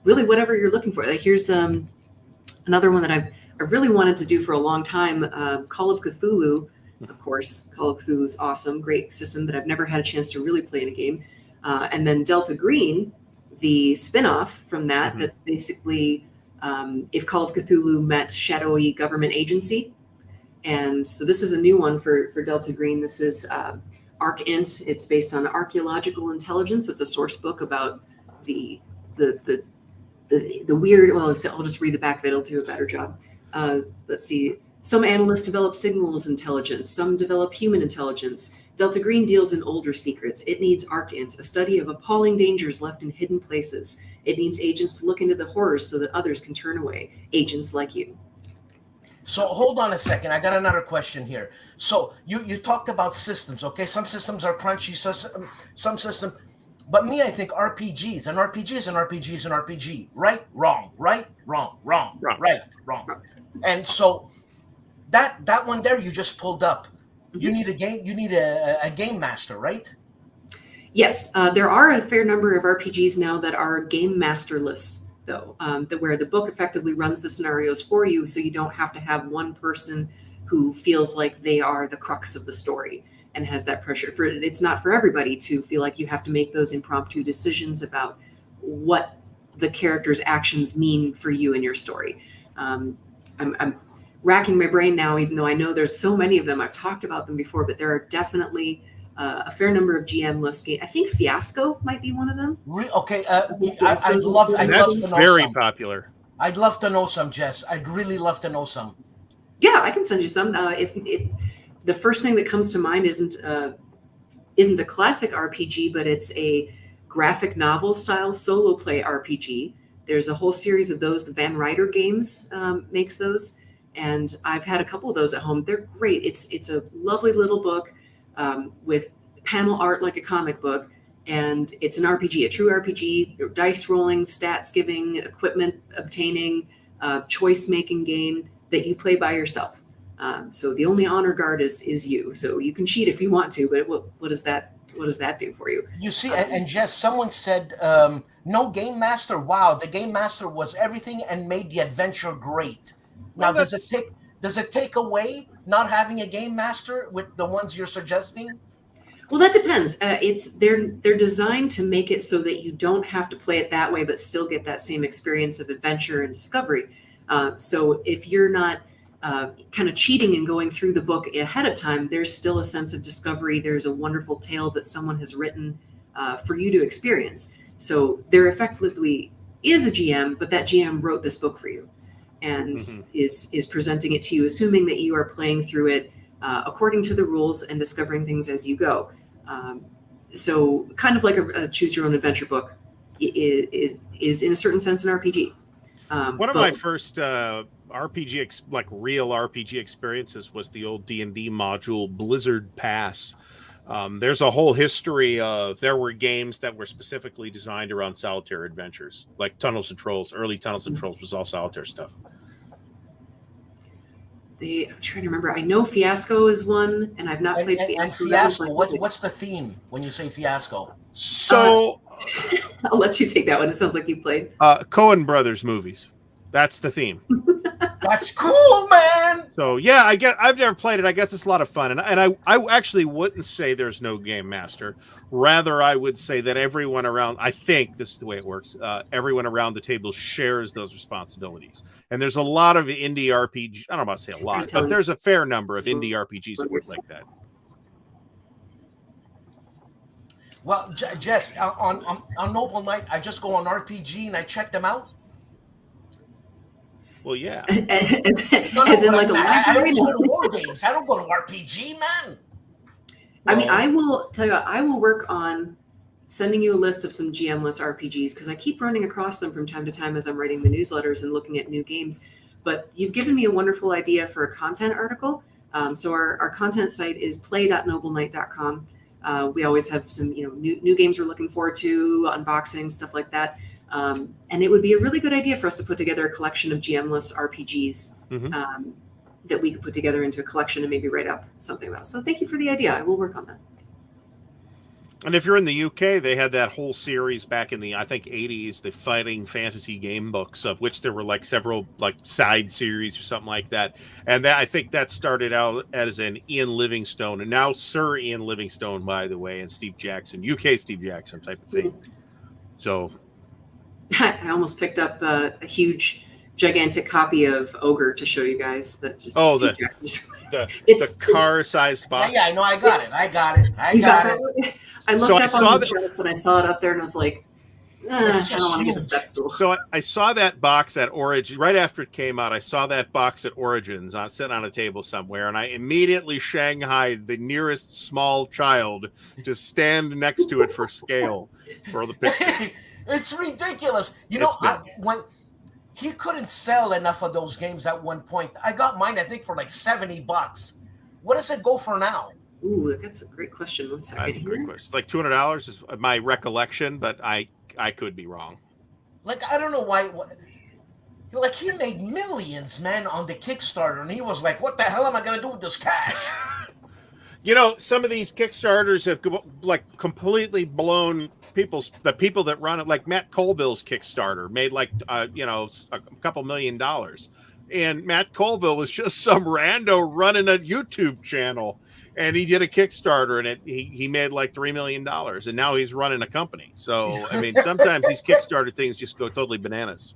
Really, whatever you're looking for. Like, here's another one that I really wanted to do for a long time. Call of Cthulhu, of course. Call of Cthulhu is awesome, great system that I've never had a chance to really play in a game. And then Delta Green, the spinoff from that, that's basically if Call of Cthulhu met shadowy government agency. And so this is a new one for Delta Green. This is ArcInt. It's based on archaeological intelligence. It's a source book about the weird. Well, I'll just read the back of it. It'll do a better job. Let's see. Some analysts develop signals intelligence. Some develop human intelligence. Delta Green deals in older secrets. It needs ArcInt, a study of appalling dangers left in hidden places. It needs agents to look into the horrors so that others can turn away. Agents like you. So hold on a second. I got another question here. So you talked about systems, okay? Some systems are crunchy, some system. But me, I think RPGs, an RPG is an RPG is an RPG. Right, wrong, right, wrong, wrong, right, wrong. And so that one there you just pulled up. You need a game. You need a game master, right? Yes, there are a fair number of RPGs now that are game masterless, though, where the book effectively runs the scenarios for you, so you don't have to have one person who feels like they are the crux of the story and has that pressure. It's not for everybody to feel like you have to make those impromptu decisions about what the character's actions mean for you in your story. I'm racking my brain now, even though I know there's so many of them. I've talked about them before, but there are definitely a fair number of GM-less games. I think Fiasco might be one of them. Okay, I'd love to know very some. Popular. I'd love to know some, Jess. I'd really love to know some. Yeah, I can send you some. If the first thing that comes to mind isn't a classic RPG, but it's a graphic novel style solo play RPG. There's a whole series of those. The Van Ryder Games makes those. And I've had a couple of those at home. They're great. It's a lovely little book with panel art like a comic book. And it's an RPG, a true RPG, dice rolling, stats giving, equipment obtaining, choice-making game that you play by yourself. So the only honor guard is you. So you can cheat if you want to, but what does that do for you? You see, and Jess, someone said, no game master. Wow, the game master was everything and made the adventure great. Now, does it take away not having a game master with the ones you're suggesting? Well, that depends. They're designed to make it so that you don't have to play it that way, but still get that same experience of adventure and discovery. So if you're not kind of cheating and going through the book ahead of time, there's still a sense of discovery. There's a wonderful tale that someone has written for you to experience. So there effectively is a GM, but that GM wrote this book for you and is presenting it to you, assuming that you are playing through it according to the rules and discovering things as you go. So kind of like a choose your own adventure book is in a certain sense an RPG. One of my first RPG, like real RPG experiences was the old D&D module Blizzard Pass. There's a whole history of, there were games that were specifically designed around solitaire adventures, like Tunnels and Trolls. Early Tunnels and Trolls was all solitaire stuff. I'm trying to remember. I know Fiasco is one, and I've not played Fiasco. And Fiasco, what's the theme when you say Fiasco? So I'll let you take that one. It sounds like you played. Coen Brothers movies. That's the theme. That's cool, man. So yeah, I've never played it. I guess it's a lot of fun, and I actually wouldn't say there's no game master. Rather, I would say that everyone around. I think this is the way it works. Everyone around the table shares those responsibilities, and there's a lot of indie RPG. I don't know about to say a lot, but there's a fair number of indie RPGs that work like that. Well, Jess, on Noble Knight, I just go on RPG and I check them out. Well, yeah. As in like a library. I don't go to war games. I don't go to RPG, man. I mean, I will tell you what, I will work on sending you a list of some GM-less RPGs because I keep running across them from time to time as I'm writing the newsletters and looking at new games. But you've given me a wonderful idea for a content article. So our content site is play.nobleknight.com. We always have some, new games we're looking forward to, unboxing, stuff like that. And it would be a really good idea for us to put together a collection of GM-less RPGs that we could put together into a collection and maybe write up something about. So thank you for the idea. I will work on that. And if you're in the UK, they had that whole series back in the, I think, 80s, the Fighting Fantasy game books, of which there were like several like side series or something like that. And I think that started out as an Ian Livingstone, and now Sir Ian Livingstone, by the way, and Steve Jackson, UK Steve Jackson type of thing. So I almost picked up a huge, gigantic copy of Ogre to show you guys. That just the car-sized box. Yeah, I know. I got it. I got it. I looked up on the shelf and I saw it up there, and I was like, I don't want to get a step stool. So I saw that box at Origin right after it came out. I saw that box at Origins sitting on a table somewhere, and I immediately shanghaied the nearest small child to stand next to it for scale for the picture. It's ridiculous. When he couldn't sell enough of those games at one point, I got mine, I think, for like $70. What does it go for now? Ooh, that's a great question. 1 second. That's a great question. Like $200 is my recollection, but I could be wrong. Like, I don't know why. Like, he made millions, man, on the Kickstarter, and he was like, what the hell am I going to do with this cash? Some of these Kickstarters have like completely blown the people that run it. Like Matt Colville's Kickstarter made like a couple $1 million, and Matt Colville was just some rando running a YouTube channel, and he did a Kickstarter, and he made like $3 million, and now he's running a company. So I mean, sometimes these Kickstarter things just go totally bananas.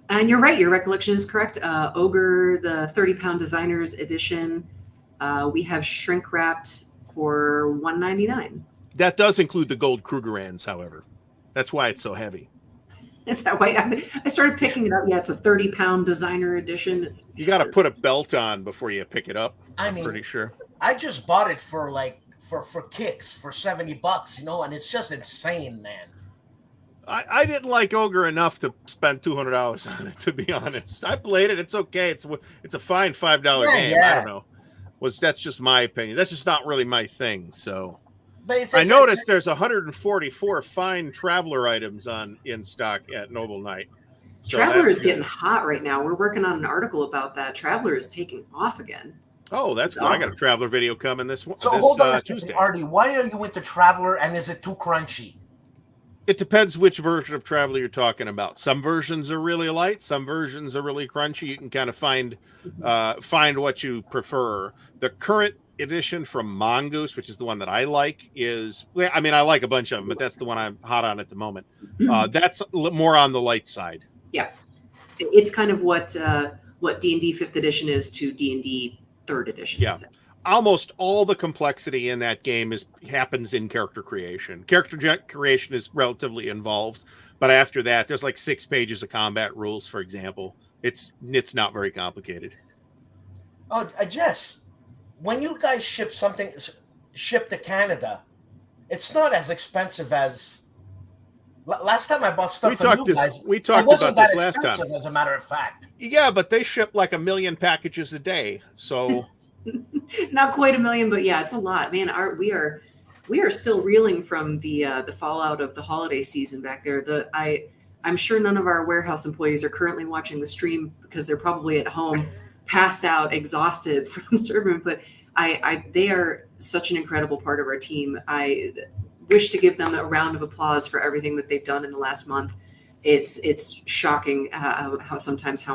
And you're right. Your recollection is correct. Ogre, the 30-pound designers edition. We have shrink wrapped for $1.99. That does include the gold Krugerrands, however. That's why it's so heavy. Is that why I started picking it up? Yeah, it's a 30-pound designer edition. You got to put a belt on before you pick it up. I'm pretty sure. I just bought it for kicks for $70, and it's just insane, man. I didn't like Ogre enough to spend $200 on it, to be honest. I played it. It's okay. It's a fine $5 game. Yeah. I don't know. That's just my opinion. That's just not really my thing. So I noticed there's 144 fine Traveler items in stock at Noble Knight. So Traveler is getting hot right now. We're working on an article about that. Traveler is taking off again. Oh, that's cool. Awesome. I got a Traveler video coming this hold on Tuesday. Artie, why are you into Traveler, and is it too crunchy? It depends which version of Traveler you're talking about. Some versions are really light. Some versions are really crunchy. You can kind of find what you prefer. The current edition from Mongoose, which is the one that I like, I like a bunch of them, but that's the one I'm hot on at the moment. That's more on the light side. Yeah. It's kind of what D&D 5th edition is to D&D 3rd edition. Yeah. Almost all the complexity in that game happens in character creation. Character creation is relatively involved, but after that, there's like 6 pages of combat rules, for example. It's not very complicated. Oh, Jess, when you guys ship to Canada, it's not as expensive as last time I bought stuff from you guys. We talked about this last time, as a matter of fact. Yeah, but they ship like 1 million packages a day, so. Not quite 1 million, but yeah, it's a lot, man. We are still reeling from the fallout of the holiday season back there. I'm sure none of our warehouse employees are currently watching the stream because they're probably at home, passed out, exhausted from serving. But they are such an incredible part of our team. wish to give them a round of applause for everything that they've done in the last month. It's shocking how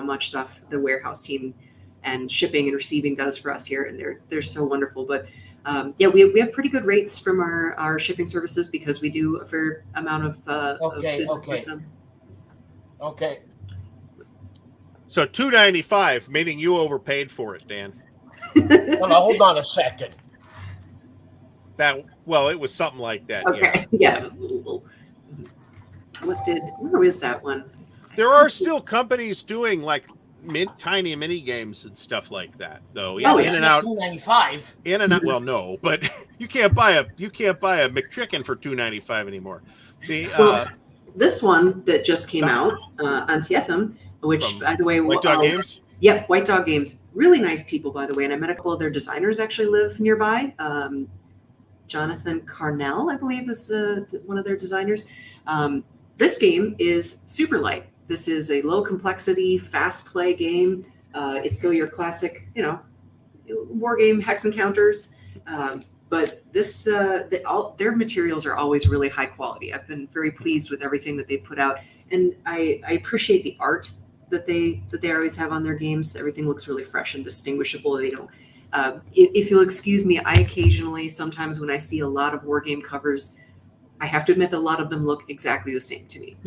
much stuff the warehouse team and shipping and receiving does for us here, and they're so wonderful. But we have pretty good rates from our shipping services because we do a fair amount of business with them. Okay. So $2.95, meaning you overpaid for it, Dan. Well, hold on a second. It was something like that. Okay. Yeah, it was a little. Where is that one? There are still companies doing like tiny mini games and stuff like that, though. In and out. $2.95. In and out. Well, no, but you can't buy a McChicken for $2.95 anymore. This one that just came out, Antietam, which, by the way, White Dog Games. Yep, White Dog Games. Really nice people, by the way. And I met a couple of their designers actually live nearby. Jonathan Carnell, I believe, is one of their designers. This game is super light. This is a low complexity, fast play game. It's still your classic, war game hex encounters. But this, their materials are always really high quality. I've been very pleased with everything that they put out, and I appreciate the art that they always have on their games. Everything looks really fresh and distinguishable. They don't. If you'll excuse me, I occasionally, sometimes when I see a lot of war game covers, I have to admit that a lot of them look exactly the same to me.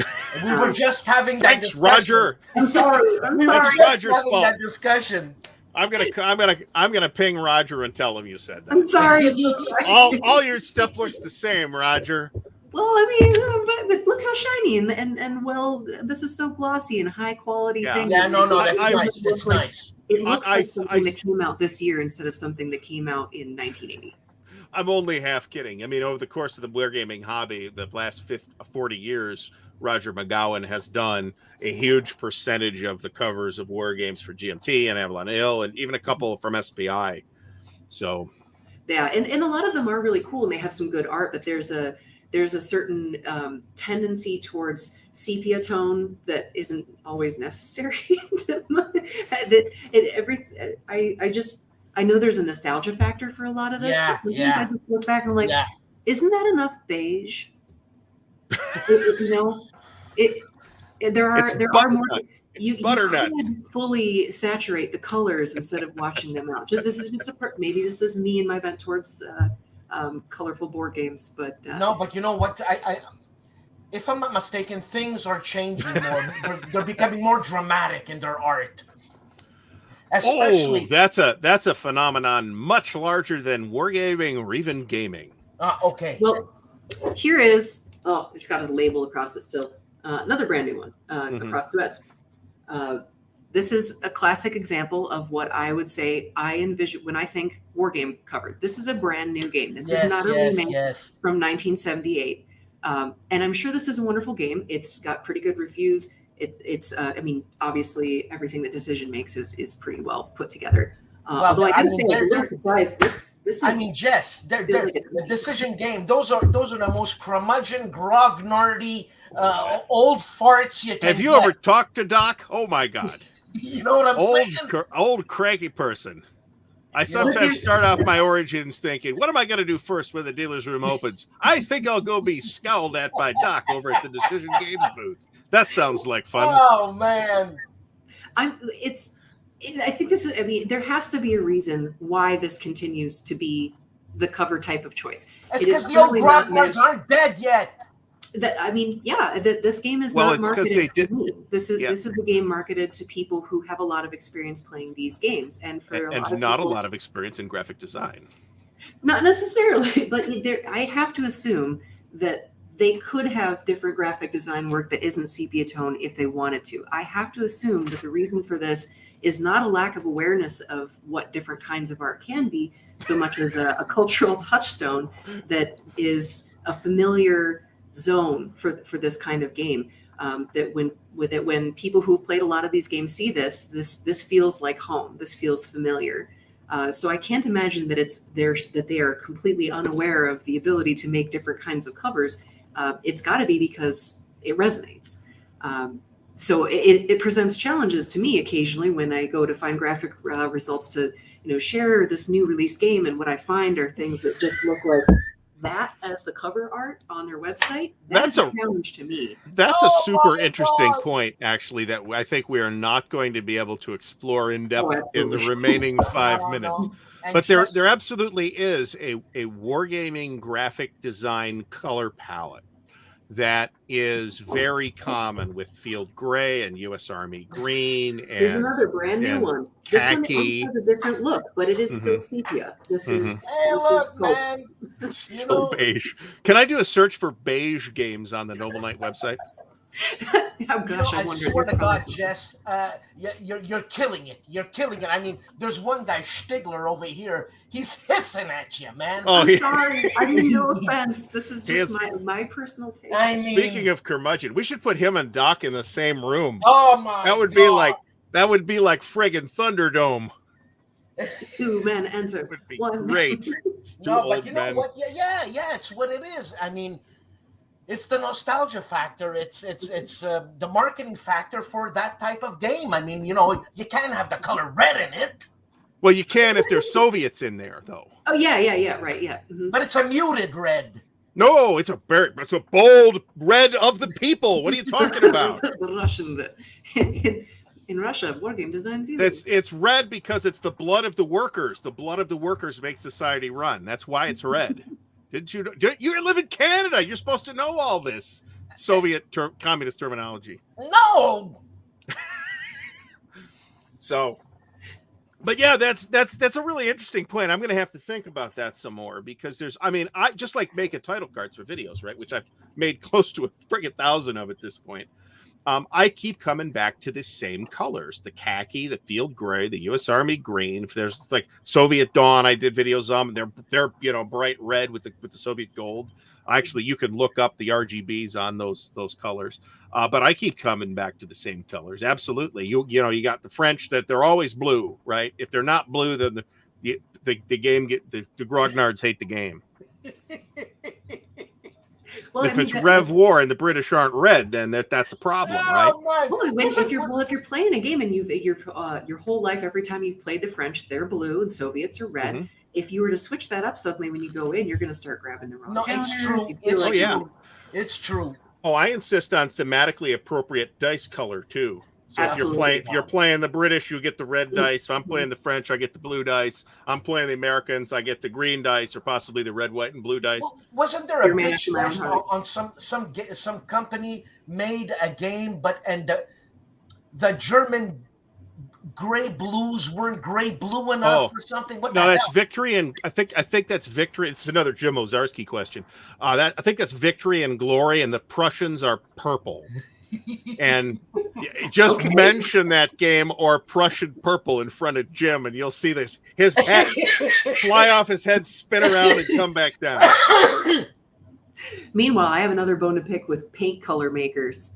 We were just having that discussion. Roger. I'm sorry. We were just having that discussion. I'm gonna ping Roger and tell him you said that. I'm sorry. all your stuff looks the same, Roger. Well, I mean, but look how shiny and well, this is so glossy and high quality thing. Yeah, no, that's nice. It's nice. It looks like something that came out this year instead of something that came out in 1980. I'm only half kidding. I mean, over the course of the wargaming hobby, the last 40 years, Roger McGowan has done a huge percentage of the covers of war games for GMT and Avalon Hill, and even a couple from SPI. So, yeah, and a lot of them are really cool, and they have some good art. But there's a certain tendency towards sepia tone that isn't always necessary. I know there's a nostalgia factor for a lot of this. Yeah, but sometimes I just look back and I'm like, isn't that enough beige? There are more. You could fully saturate the colors instead of washing them out. This is just maybe this is me and my bent towards colorful board games, but no. But you know what? I if I'm not mistaken, things are changing more. They're becoming more dramatic in their art. Especially, that's a phenomenon much larger than wargaming or even gaming. Okay. Well, here is it's got a label across it still. Another brand new one across the US. This is a classic example of what I would say I envision when I think wargame cover. This is a brand new game. This is not a remake from 1978. And I'm sure this is a wonderful game. It's got pretty good reviews. It's I mean, obviously everything that Decision makes is pretty well put together. Although I gotta say, I'm a little surprised. This is. I mean, Jess, they're the Decision game. Those are the most curmudgeon, grognardy, old farts you can. Have you ever talked to Doc? Oh my God! You know what I'm saying? Old cranky person. I sometimes start off my origins thinking, what am I going to do first when the dealer's room opens? I think I'll go be scowled at by Doc over at the Decision Games booth. That sounds like fun. Oh man. I think this is, I mean, there has to be a reason why this continues to be the cover type of choice. It's because the old grognards aren't dead yet. This game is not marketed to me. This is a game marketed to people who have a lot of experience playing these games, and a lot of experience in graphic design. Not necessarily, but I have to assume that they could have different graphic design work that isn't sepia tone if they wanted to. I have to assume that the reason for this is not a lack of awareness of what different kinds of art can be, so much as a cultural touchstone that is a familiar zone for this kind of game. That when people who've played a lot of these games see this feels like home. This feels familiar. So I can't imagine that they are completely unaware of the ability to make different kinds of covers. It's got to be because it resonates. So it presents challenges to me occasionally when I go to find graphic results to share this new release game, and what I find are things that just look like that as the cover art on their website, That's that's a challenge to me. That's a super interesting point, actually, that I think we are not going to be able to explore in depth in the remaining 5 minutes. But there absolutely is a wargaming graphic design color palette that is very common with field gray and U.S. Army green. And there's another brand new one. Khaki. This one has a different look, but it is still sepia. This is hey, look, man. It's still beige. Can I do a search for beige games on the Noble Knight website? Oh gosh, I swear to God, Jess, you're killing it. You're killing it. I mean, there's one guy, Stigler, over here. He's hissing at you, man. Oh, I'm sorry. I mean, no offense. This is just my personal take. I mean, speaking of curmudgeon, we should put him and Doc in the same room. Oh my! That would be like friggin' Thunderdome. 2 men enter. It would be great. No, but you know what? Yeah, it's what it is. I mean, it's the nostalgia factor. It's the marketing factor for that type of game. I mean, you know, you can't have the color red in it. Well, you can if there's Soviets in there, though. Oh yeah, right, yeah. Mm-hmm. But it's a muted red. No, it's a bold red of the people. What are you talking about? The Russian in Russia, wargame designs. It's red because it's the blood of the workers. The blood of the workers makes society run. That's why it's red. Didn't you? You live in Canada. You're supposed to know all this Soviet communist terminology. No. So, but yeah, that's a really interesting point. I'm going to have to think about that some more because I just like making title cards for videos, right? Which I've made close to 1,000 of at this point. I keep coming back to the same colors: the khaki, the field gray, the U.S. Army green. If there's like Soviet Dawn, I did videos on, and they're bright red with the Soviet gold. Actually, you can look up the RGBs on those colors. But I keep coming back to the same colors. Absolutely, you got the French that they're always blue, right? If they're not blue, then the game the grognards hate the game. Well, if it's Rev War and the British aren't red, then that's a problem, right? Well, if you're playing a game and your whole life, every time you've played the French, they're blue and Soviets are red. Mm-hmm. If you were to switch that up suddenly when you go in, you're going to start grabbing the wrong. No, counters. It's true. It's true. Oh, I insist on thematically appropriate dice color too. So if you're playing the British, you get the red dice. If I'm playing the French, I get the blue dice. I'm playing the Americans, I get the green dice, or possibly the red, white, and blue dice. Wasn't there a big splash on some company made a game, and the German gray blues weren't gray blue enough or something? That's Victory, and I think that's Victory. It's another Jim Ozarski question. I think that's Victory and Glory, and the Prussians are purple. And just mention that game or Prussian purple in front of Jim, and you'll see his head fly off his head, spin around, and come back down. Meanwhile, I have another bone to pick with paint color makers.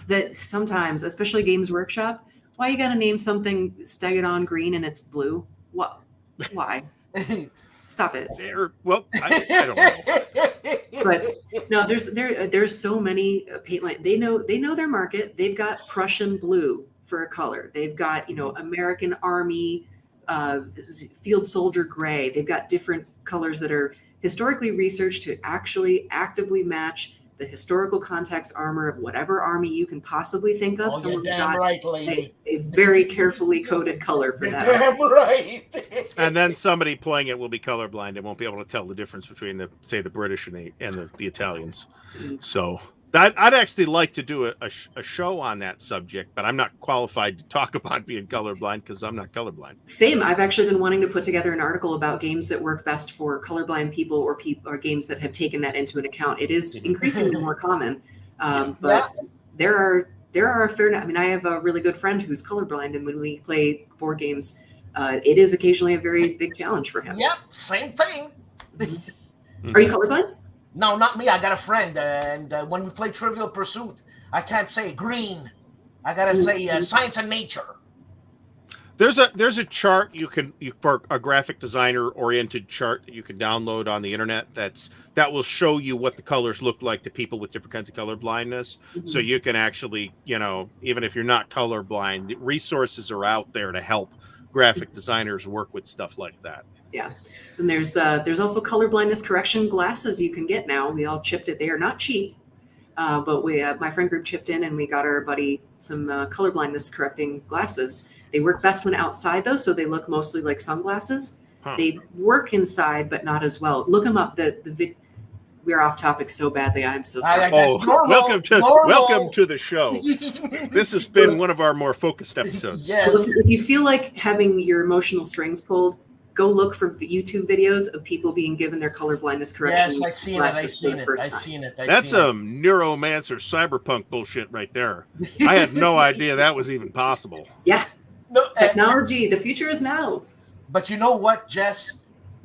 That sometimes, especially Games Workshop, why you got to name something Stegadon green and it's blue? What? Why? Stop it. Well, I don't know. But no, there's so many paint lines. They know their market. They've got Prussian blue for a color. They've got American Army field soldier gray. They've got different colors that are historically researched to actually actively match the historical context armor of whatever army you can possibly think of. Someone's got a very carefully coded color for that. Damn right. And then somebody playing it will be colorblind and won't be able to tell the difference between the British and the Italians. So I'd actually like to do a show on that subject, but I'm not qualified to talk about being colorblind because I'm not colorblind. Same. I've actually been wanting to put together an article about games that work best for colorblind people or games that have taken that into an account. It is increasingly more common, but there are a fair. I mean, I have a really good friend who's colorblind, and when we play board games, it is occasionally a very big challenge for him. Yep, same thing. Are you colorblind? No, not me. I got a friend, and when we play Trivial Pursuit, I can't say green. I gotta say science and nature. There's a chart for a graphic designer oriented chart that you can download on the internet that will show you what the colors look like to people with different kinds of color blindness. Mm-hmm. So you can actually, even if you're not colorblind, resources are out there to help graphic designers work with stuff like that. Yeah. And there's also color blindness correction glasses you can get now. We all chipped it. They are not cheap, but my friend group chipped in and we got our buddy some color blindness correcting glasses. They work best when outside though, so they look mostly like sunglasses. Huh. They work inside, but not as well. Look them up. We're off topic so badly. I'm so sorry. Welcome to the show. This has been one of our more focused episodes. Yes. Well, if you feel like having your emotional strings pulled, go look for YouTube videos of people being given their color blindness correction. Yes, I've seen it. That's some neuromancer cyberpunk bullshit right there. I had no idea that was even possible. Yeah. No, technology, the future is now. But you know what, Jess?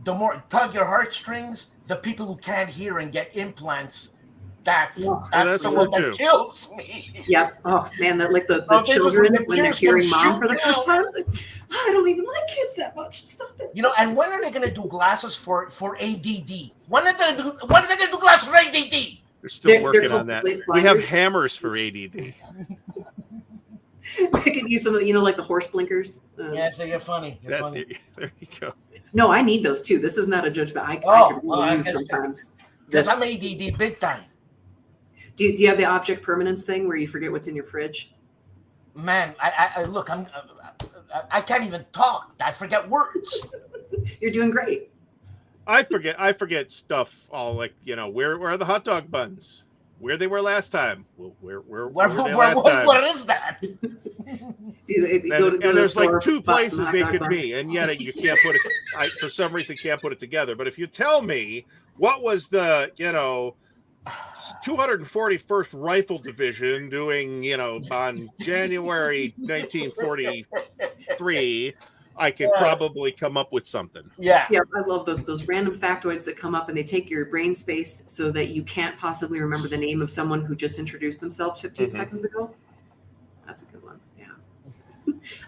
The more tug your heartstrings, the people who can't hear and get implants, that's the one that kills me. Yep. Oh man, that like the children when they're hearing mom for the first time. Like, I don't even like kids that much. Stop it. You know, and when are they going to do glasses for ADD? When are they going to do glasses for ADD? They're still working on that. We have hammers for ADD. I could use some of like the horse blinkers. So you're funny. There you go. No, I need those too. This is not a judgment. I could really use sometimes. Because I'm ADD big time. Do you have the object permanence thing where you forget what's in your fridge? Man, I look, I can't even talk. I forget words. You're doing great. I forget stuff all like, where are the hot dog buns? Where they were last time? Where were they last time? What is that? And there's like two places they could be, and yet you can't put it. For some reason, can't put it together. But if you tell me what was the 241st Rifle Division doing, on January 1943, I could probably come up with something. Yeah, I love those random factoids that come up and they take your brain space so that you can't possibly remember the name of someone who just introduced themselves 15 seconds ago. That's a good one. Yeah,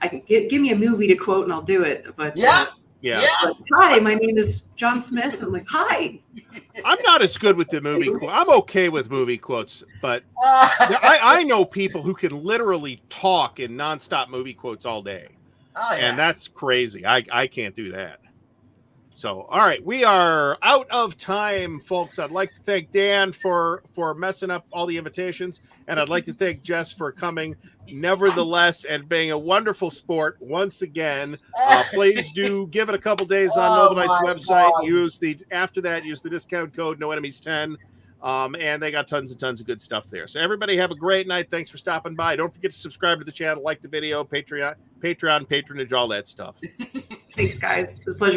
I can give me a movie to quote and I'll do it. But But, hi, my name is John Smith. I'm like, hi. I'm not as good with the movie quote. I'm okay with movie quotes, but I know people who can literally talk in nonstop movie quotes all day. Oh, yeah. And that's crazy. I can't do that. So, all right, we are out of time, folks. I'd like to thank Dan for messing up all the invitations, and I'd like to thank Jess for coming, nevertheless, and being a wonderful sport once again. Please do give it a couple days on Noble Knight's website. God. Use the discount code NoEnemies10. And they got tons and tons of good stuff there. So everybody have a great night. Thanks for stopping by. Don't forget to subscribe to the channel, like the video, Patreon, patronage, all that stuff. Thanks, guys. It was a pleasure.